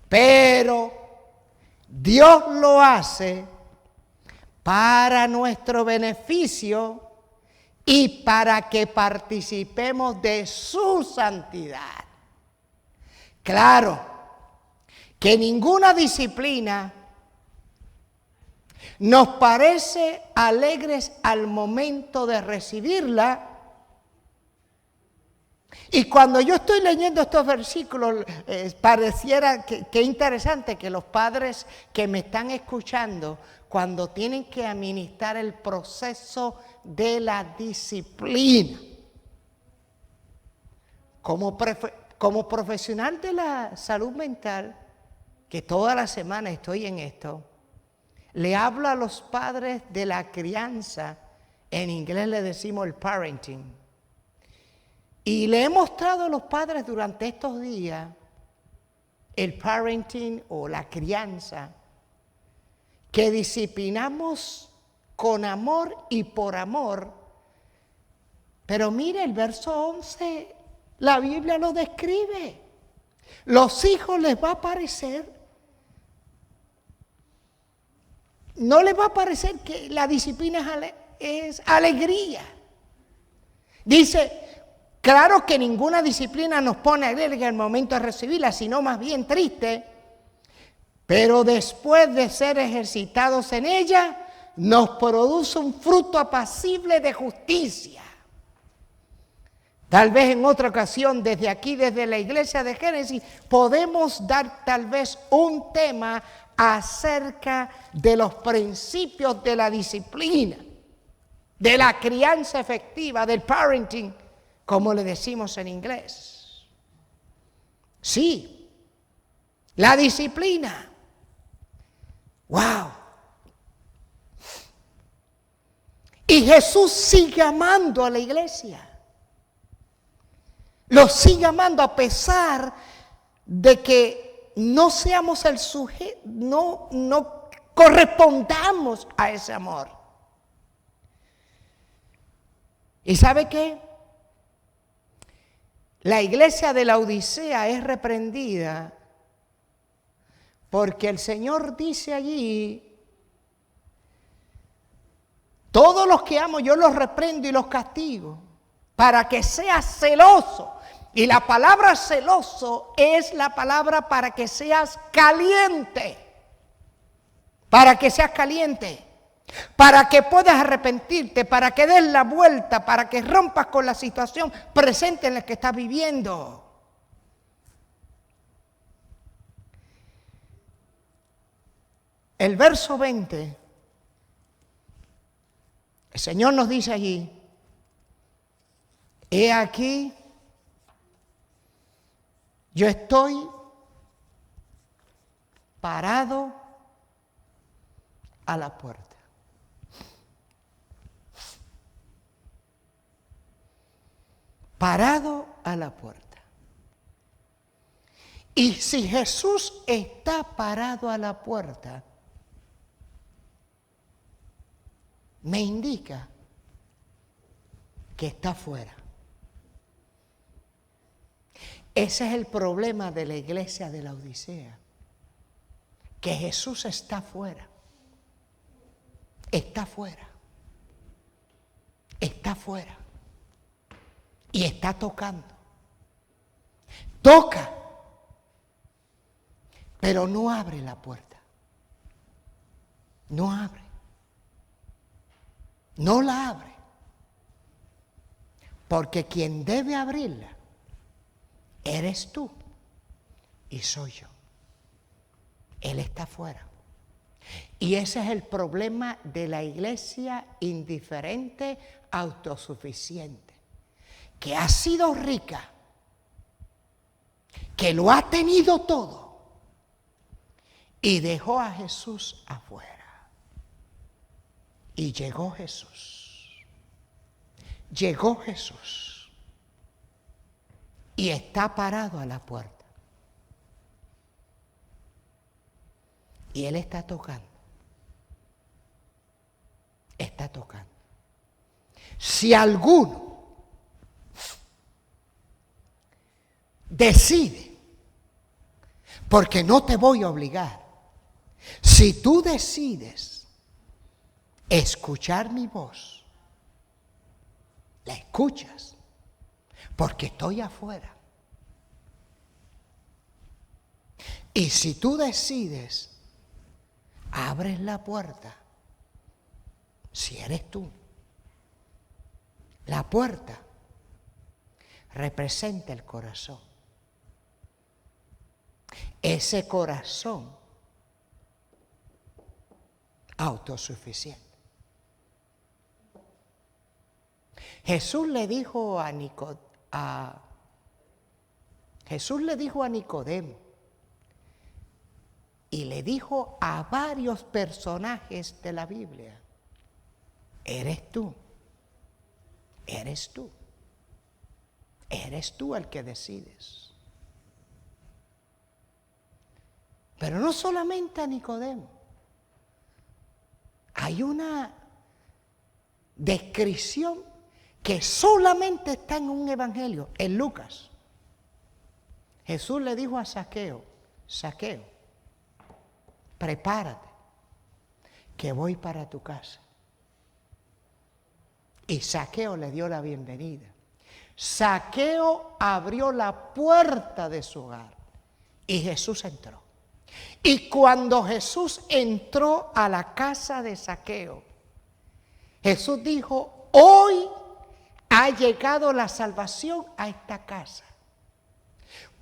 Pero Dios lo hace para nuestro beneficio y para que participemos de su santidad. Claro que ninguna disciplina nos parece alegres al momento de recibirla. Y cuando yo estoy leyendo estos versículos, pareciera que interesante que los padres que me están escuchando, cuando tienen que administrar el proceso de la disciplina, como profesional de la salud mental, que toda la semana estoy en esto, le hablo a los padres de la crianza, en inglés le decimos el parenting, y le he mostrado a los padres durante estos días el parenting o la crianza, que disciplinamos con amor y por amor. Pero mire el verso 11, la Biblia lo describe. Los hijos les va a parecer, no les va a parecer que la disciplina es alegría. Dice, claro que ninguna disciplina nos pone alegre en el momento de recibirla, sino más bien triste, pero después de ser ejercitados en ella, nos produce un fruto apacible de justicia. Tal vez en otra ocasión, desde aquí, desde la iglesia de Génesis, podemos dar tal vez un tema acerca de los principios de la disciplina, de la crianza efectiva, del parenting, como le decimos en inglés. Sí, la disciplina. ¡Wow! Y Jesús sigue amando a la iglesia. Lo sigue amando a pesar de que no seamos el sujeto, no correspondamos a ese amor. ¿Y sabe qué? La iglesia de la Odisea es reprendida porque el Señor dice allí, todos los que amo yo los reprendo y los castigo para que seas celoso. Y la palabra celoso es la palabra para que seas caliente. Para que seas caliente. Para que puedas arrepentirte, para que des la vuelta, para que rompas con la situación presente en la que estás viviendo. El verso 20, el Señor nos dice allí, he aquí, yo estoy parado a la puerta. Parado a la puerta. Y si Jesús está parado a la puerta, me indica que está fuera. Ese es el problema de la iglesia de la Odisea, que Jesús está fuera. Está fuera. Está fuera. Y está tocando. Toca. Pero no abre la puerta. No abre. No la abre. Porque quien debe abrirla eres tú y soy yo. Él está fuera. Y ese es el problema de la iglesia indiferente, autosuficiente, que ha sido rica, que lo ha tenido todo y dejó a Jesús afuera. Y llegó Jesús. Llegó Jesús. y está parado a la puerta. Y Él está tocando. Está tocando. Si alguno decide, porque no te voy a obligar, si tú decides escuchar mi voz, la escuchas, porque estoy afuera. Y si tú decides, abres la puerta, si eres tú. La puerta representa el corazón. Ese corazón autosuficiente. Jesús le dijo a Nicodemo y le dijo a varios personajes de la Biblia: eres tú, eres tú, eres tú el que decides. Pero no solamente a Nicodemo. Hay una descripción que solamente está en un evangelio, en Lucas. Jesús le dijo a Zaqueo: Zaqueo, prepárate, que voy para tu casa. Y Zaqueo le dio la bienvenida. Zaqueo abrió la puerta de su hogar y Jesús entró. Y cuando Jesús entró a la casa de Zaqueo, Jesús dijo: hoy ha llegado la salvación a esta casa.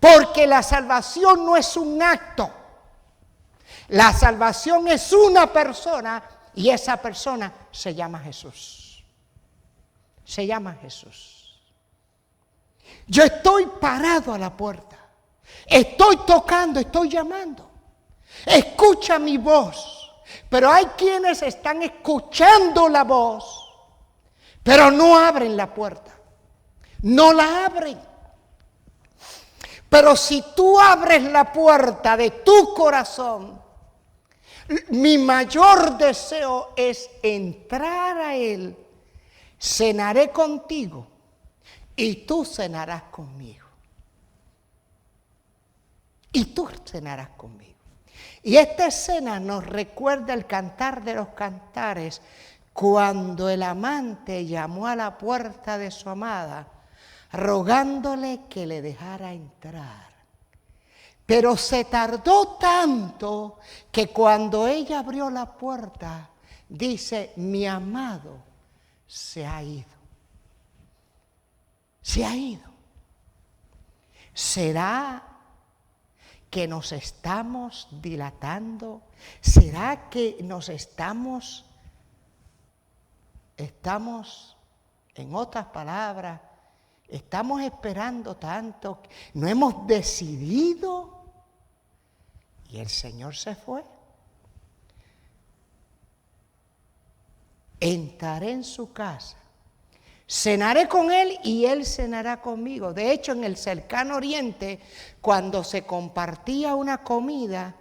Porque la salvación no es un acto. La salvación es una persona y esa persona se llama Jesús. Se llama Jesús. Yo estoy parado a la puerta. Estoy tocando, estoy llamando. Escucha mi voz. Pero hay quienes están escuchando la voz, pero no abren la puerta. No la abren. Pero si tú abres la puerta de tu corazón, mi mayor deseo es entrar a Él. Cenaré contigo y tú cenarás conmigo. Y tú cenarás conmigo. Y esta escena nos recuerda el Cantar de los Cantares, cuando el amante llamó a la puerta de su amada, rogándole que le dejara entrar. Pero se tardó tanto que cuando ella abrió la puerta, dice: mi amado se ha ido. Se ha ido. ¿Será que nos estamos dilatando? ¿Será que nos estamos, en otras palabras, estamos esperando tanto? ¿No hemos decidido? Y el Señor se fue. Entraré en su casa, cenaré con Él y Él cenará conmigo. De hecho, en el cercano Oriente, cuando se compartía una comida,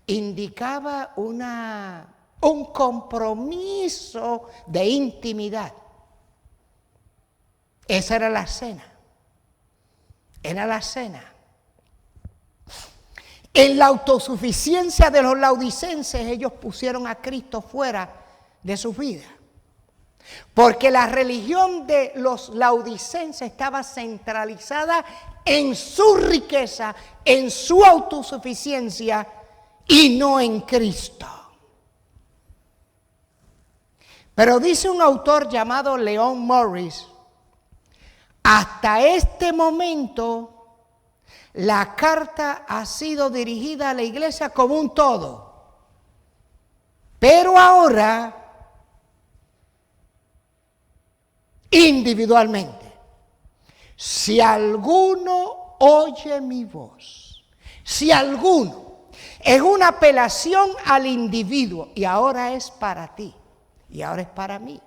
indicaba un compromiso de intimidad. Esa era la cena. Era la cena. En la autosuficiencia de los laodicenses, ellos pusieron a Cristo fuera de sus vidas. Porque la religión de los laodicenses estaba centralizada en su riqueza, en su autosuficiencia y no en Cristo. Pero dice un autor llamado Leon Morris: hasta este momento la carta ha sido dirigida a la iglesia como un todo. Pero ahora, individualmente, si alguno oye mi voz, si alguno, es una apelación al individuo, y ahora es para ti, y ahora es para mí,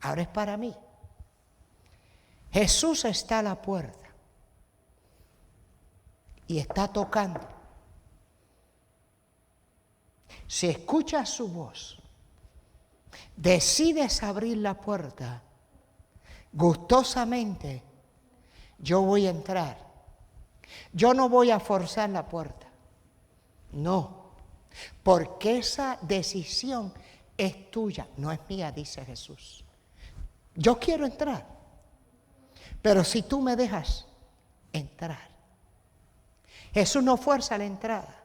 ahora es para mí. Jesús está a la puerta. y está tocando. Si escuchas su voz, decides abrir la puerta, gustosamente, yo voy a entrar. Yo no voy a forzar la puerta. No, porque esa decisión es tuya, no es mía, dice Jesús. Yo quiero entrar, pero si tú me dejas entrar. Jesús no fuerza la entrada.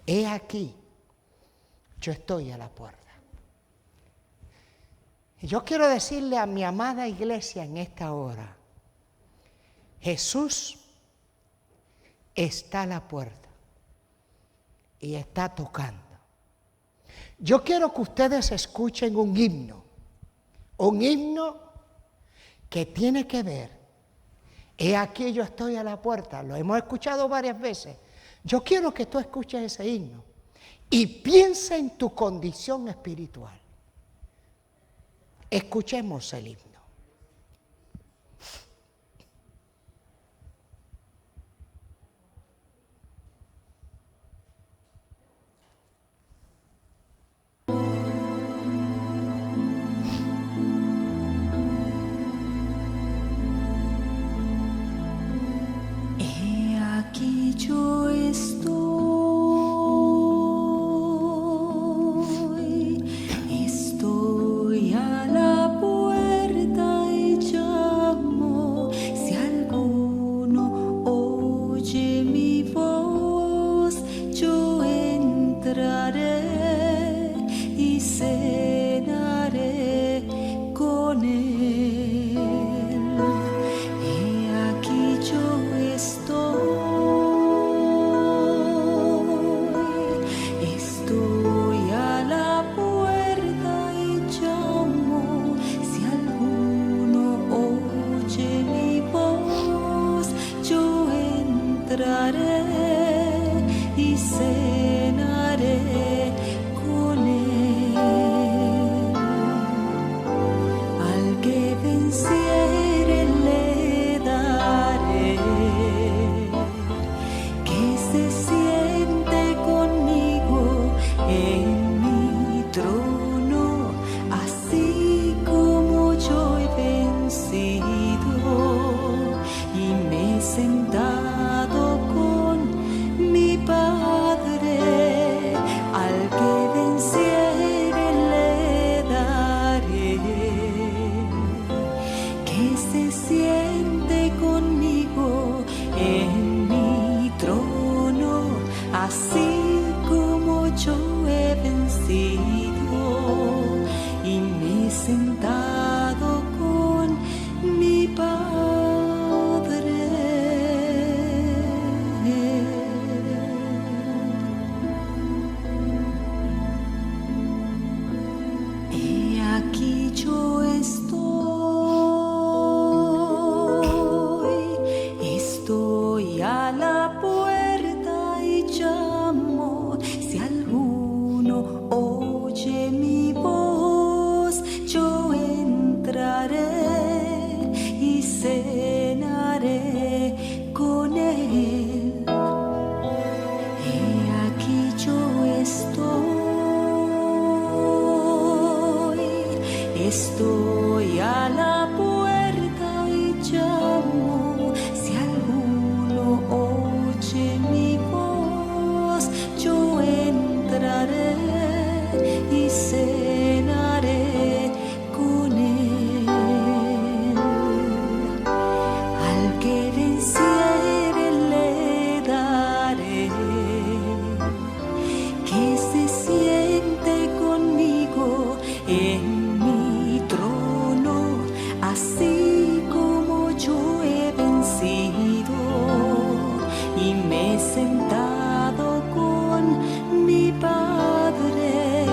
He aquí, yo estoy a la puerta. Y yo quiero decirle a mi amada iglesia en esta hora, Jesús está a la puerta y está tocando. Yo quiero que ustedes escuchen un himno que tiene que ver. He aquí yo estoy a la puerta, lo hemos escuchado varias veces. Yo quiero que tú escuches ese himno y piensa en tu condición espiritual. Escuchemos el himno. He aquí yo estoy a la puerta y llamo. Si alguno oye mi voz, yo entraré y cenaré con él. He aquí yo estoy a la puerta y llamo. Si alguno oye mi voz, yo entraré y cenaré con él. Al que venciere le daré que se siente conmigo en mi trono, así como yo he vencido y me he sentado con mi Padre. Al que venciere le daré que se siente conmigo en mi trono, así como yo he vencido y me he sentado con mi Padre. He aquí yo estoy a la puerta y llamo. Si alguno oye mi voz, yo entraré y cenaré con él. He aquí yo estoy a la puerta y llamo. Si alguno oye mi voz, yo entraré y cenaré con él. Al que venciere le daré que se siente conmigo en mi trono, así como yo he vencido y me he sentado con mi Padre.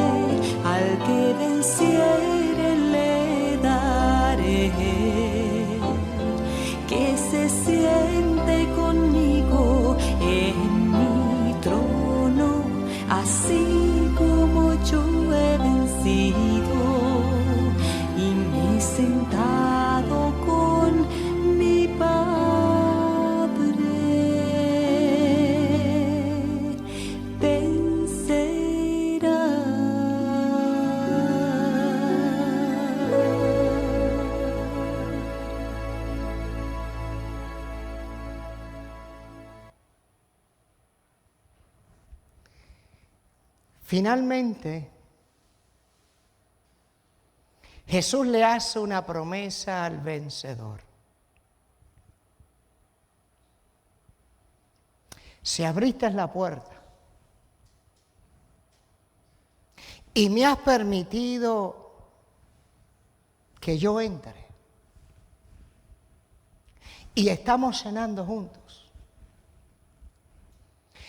Al que venciere le daré que se siente conmigo en mi trono, así como yo he vencido Finalmente, Jesús le hace una promesa al vencedor. Si abriste la puerta y me has permitido que yo entre y estamos cenando juntos,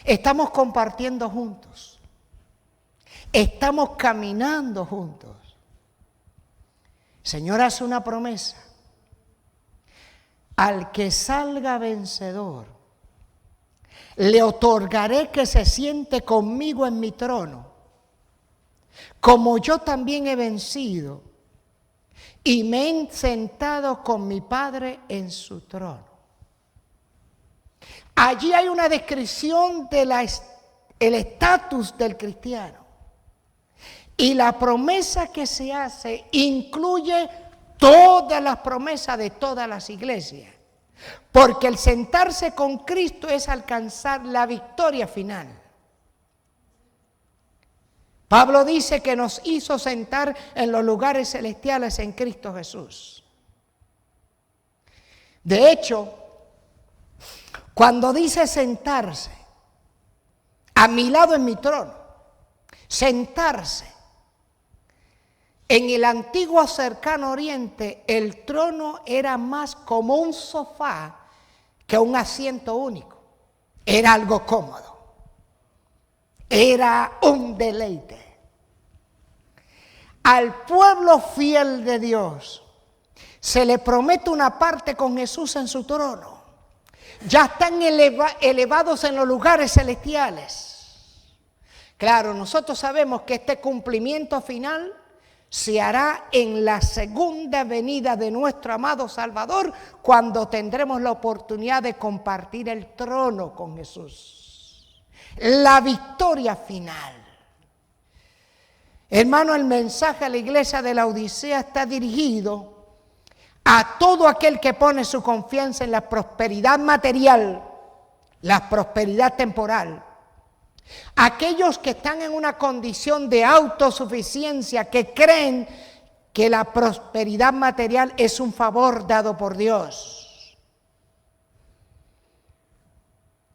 estamos compartiendo juntos, estamos caminando juntos, Señor hace una promesa: al que salga vencedor, le otorgaré que se siente conmigo en mi trono, como yo también he vencido y me he sentado con mi Padre en su trono. Allí hay una descripción del estatus del cristiano. Y la promesa que se hace incluye todas las promesas de todas las iglesias. Porque el sentarse con Cristo es alcanzar la victoria final. Pablo dice que nos hizo sentar en los lugares celestiales en Cristo Jesús. De hecho, cuando dice sentarse, a mi lado en mi trono, sentarse, en el antiguo cercano oriente, el trono era más como un sofá que un asiento único. Era algo cómodo. Era un deleite. Al pueblo fiel de Dios se le promete una parte con Jesús en su trono. Ya están elevados en los lugares celestiales. Claro, nosotros sabemos que este cumplimiento final se hará en la segunda venida de nuestro amado Salvador, cuando tendremos la oportunidad de compartir el trono con Jesús. La victoria final. Hermano, el mensaje a la iglesia de la Odisea está dirigido a todo aquel que pone su confianza en la prosperidad material, la prosperidad temporal. Aquellos que están en una condición de autosuficiencia, que creen que la prosperidad material es un favor dado por Dios.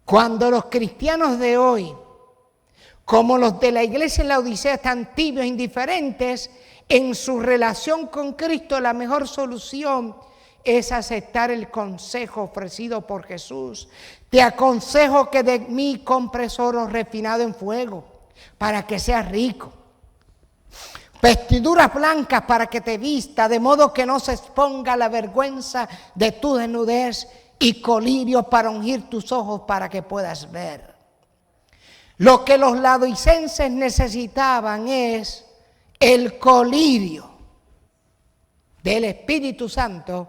Cuando los cristianos de hoy, como los de la iglesia en la Odisea, están tibios e indiferentes en su relación con Cristo, la mejor solución es aceptar el consejo ofrecido por Jesús. Te aconsejo que de mí compres oro refinado en fuego, para que seas rico. Vestiduras blancas para que te vista, de modo que no se exponga la vergüenza de tu desnudez, y colirio para ungir tus ojos para que puedas ver. Lo que los laodicenses necesitaban es el colirio del Espíritu Santo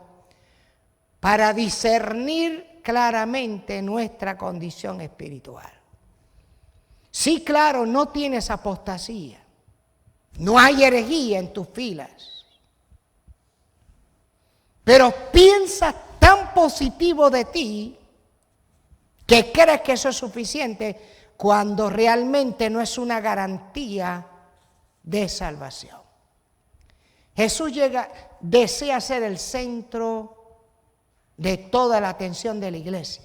para discernir claramente nuestra condición espiritual. Sí, claro, no tienes apostasía, no hay herejía en tus filas, pero piensas tan positivo de ti que crees que eso es suficiente, cuando realmente no es una garantía de salvación. Jesús desea ser el centro de toda la atención de la iglesia,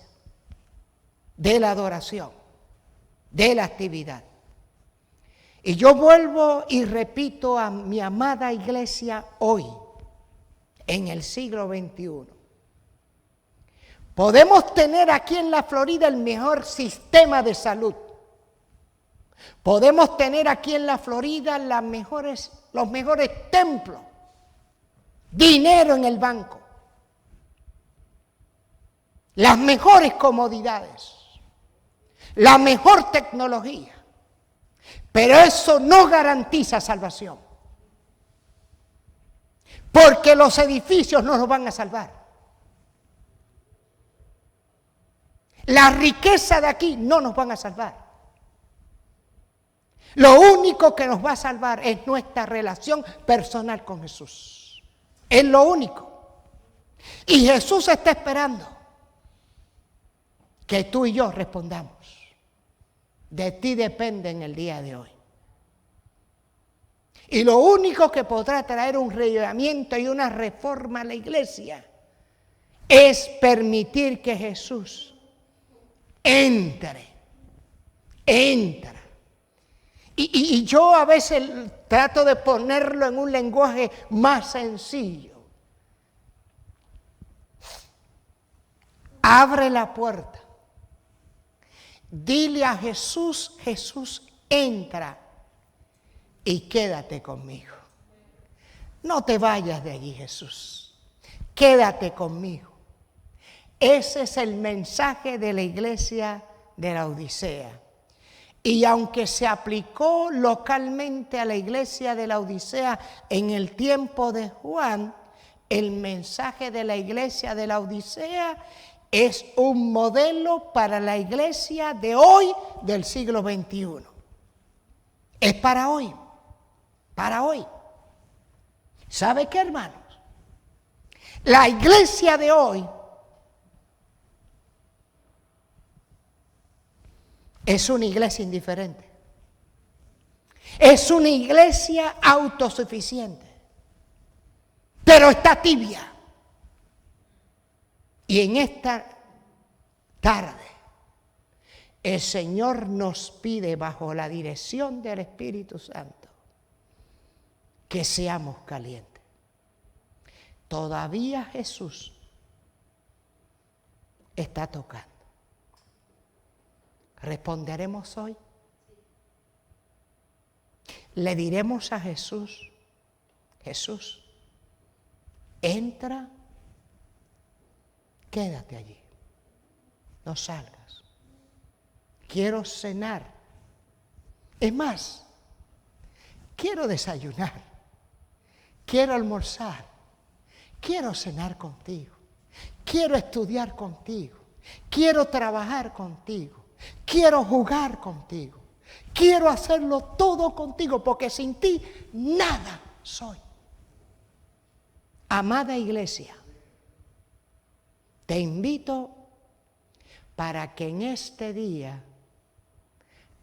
de la adoración, de la actividad. Y yo vuelvo y repito a mi amada iglesia hoy, en el siglo XXI. Podemos tener aquí en la Florida el mejor sistema de salud. Podemos tener aquí en la Florida los mejores templos, dinero en el banco, las mejores comodidades, la mejor tecnología. Pero eso no garantiza salvación. Porque los edificios no nos van a salvar. La riqueza de aquí no nos van a salvar. Lo único que nos va a salvar es nuestra relación personal con Jesús. Es lo único. Y Jesús está esperando que tú y yo respondamos. De ti depende en el día de hoy. Y lo único que podrá traer un reavivamiento y una reforma a la iglesia es permitir que Jesús entre. Y yo a veces trato de ponerlo en un lenguaje más sencillo. Abre la puerta. Dile a Jesús, Jesús, entra y quédate conmigo. No te vayas de allí, Jesús. Quédate conmigo. Ese es el mensaje de la iglesia de la Odisea. Y aunque se aplicó localmente a la iglesia de la Odisea en el tiempo de Juan, el mensaje de la iglesia de la Odisea es un modelo para la iglesia de hoy, del siglo XXI. Es para hoy, para hoy. ¿Sabe qué, hermanos? La iglesia de hoy es una iglesia indiferente. Es una iglesia autosuficiente, pero está tibia. Y en esta tarde, el Señor nos pide, bajo la dirección del Espíritu Santo, que seamos calientes. Todavía Jesús está tocando. ¿Responderemos hoy? Le diremos a Jesús, Jesús, entra, quédate allí, no salgas. Quiero cenar. Es más, quiero desayunar, quiero almorzar, quiero cenar contigo, quiero estudiar contigo, quiero trabajar contigo, quiero jugar contigo, quiero hacerlo todo contigo, porque sin ti nada soy. Amada iglesia, te invito para que en este día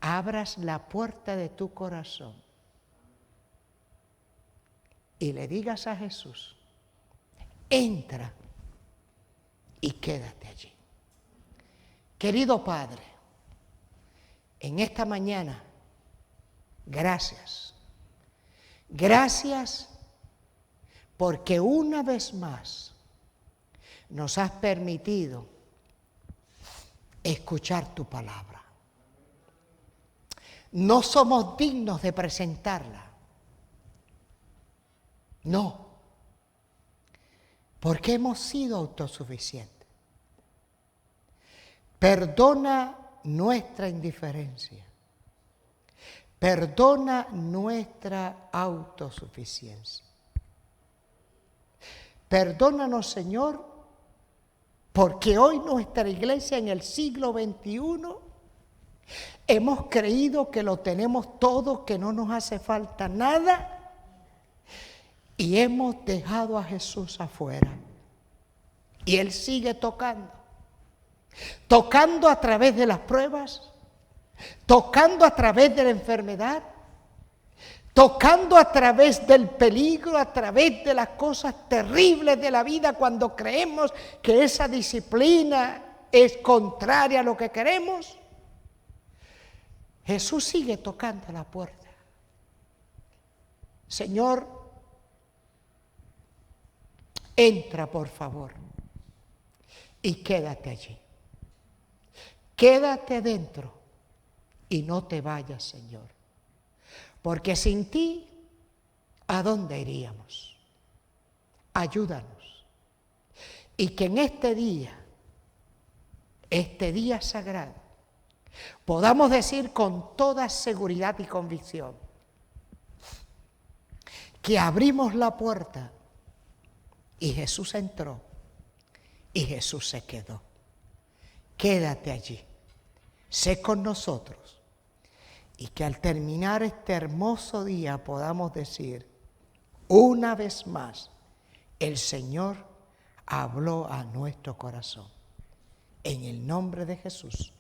abras la puerta de tu corazón y le digas a Jesús, entra y quédate allí. Querido Padre, en esta mañana, gracias. Gracias porque una vez más nos has permitido escuchar tu palabra. No somos dignos de presentarla. No, porque hemos sido autosuficientes. Perdona nuestra indiferencia. Perdona nuestra autosuficiencia. Perdónanos, Señor, porque hoy nuestra iglesia en el siglo XXI hemos creído que lo tenemos todo, que no nos hace falta nada, y hemos dejado a Jesús afuera. Y Él sigue tocando. Tocando a través de las pruebas, tocando a través de la enfermedad, tocando a través del peligro, a través de las cosas terribles de la vida, cuando creemos que esa disciplina es contraria a lo que queremos. Jesús sigue tocando la puerta. Señor, entra por favor y quédate allí. Quédate dentro y no te vayas, Señor. Porque sin ti, ¿a dónde iríamos? Ayúdanos. Y que en este día sagrado, podamos decir con toda seguridad y convicción que abrimos la puerta y Jesús entró y Jesús se quedó. Quédate allí, sé con nosotros, y que al terminar este hermoso día podamos decir, una vez más, el Señor habló a nuestro corazón. En el nombre de Jesús.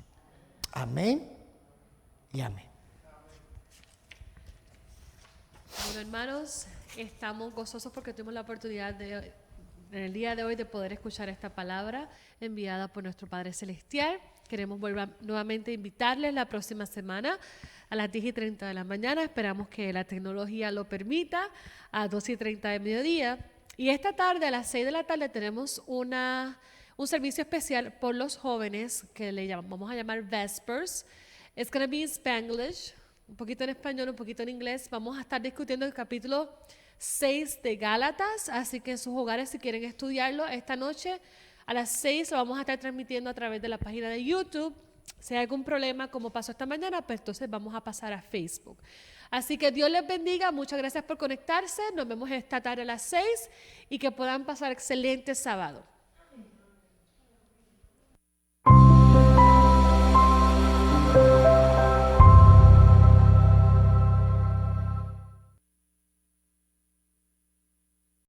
Amén y amén. Bueno, hermanos, estamos gozosos porque tuvimos la oportunidad en el día de hoy de poder escuchar esta palabra enviada por nuestro Padre Celestial. Queremos volver nuevamente a invitarles la próxima semana a las 10:30 de la mañana. Esperamos que la tecnología lo permita, a 2:30 de mediodía. Y esta tarde, a las 6 de la tarde, tenemos un servicio especial por los jóvenes que vamos a llamar Vespers. It's going to be in Spanglish, un poquito en español, un poquito en inglés. Vamos a estar discutiendo el capítulo 6 de Gálatas, así que en sus hogares, si quieren estudiarlo, esta noche a las 6 lo vamos a estar transmitiendo a través de la página de YouTube. Si hay algún problema, como pasó esta mañana, pues entonces vamos a pasar a Facebook. Así que Dios les bendiga, muchas gracias por conectarse, nos vemos esta tarde a las 6 y que puedan pasar excelente sábado.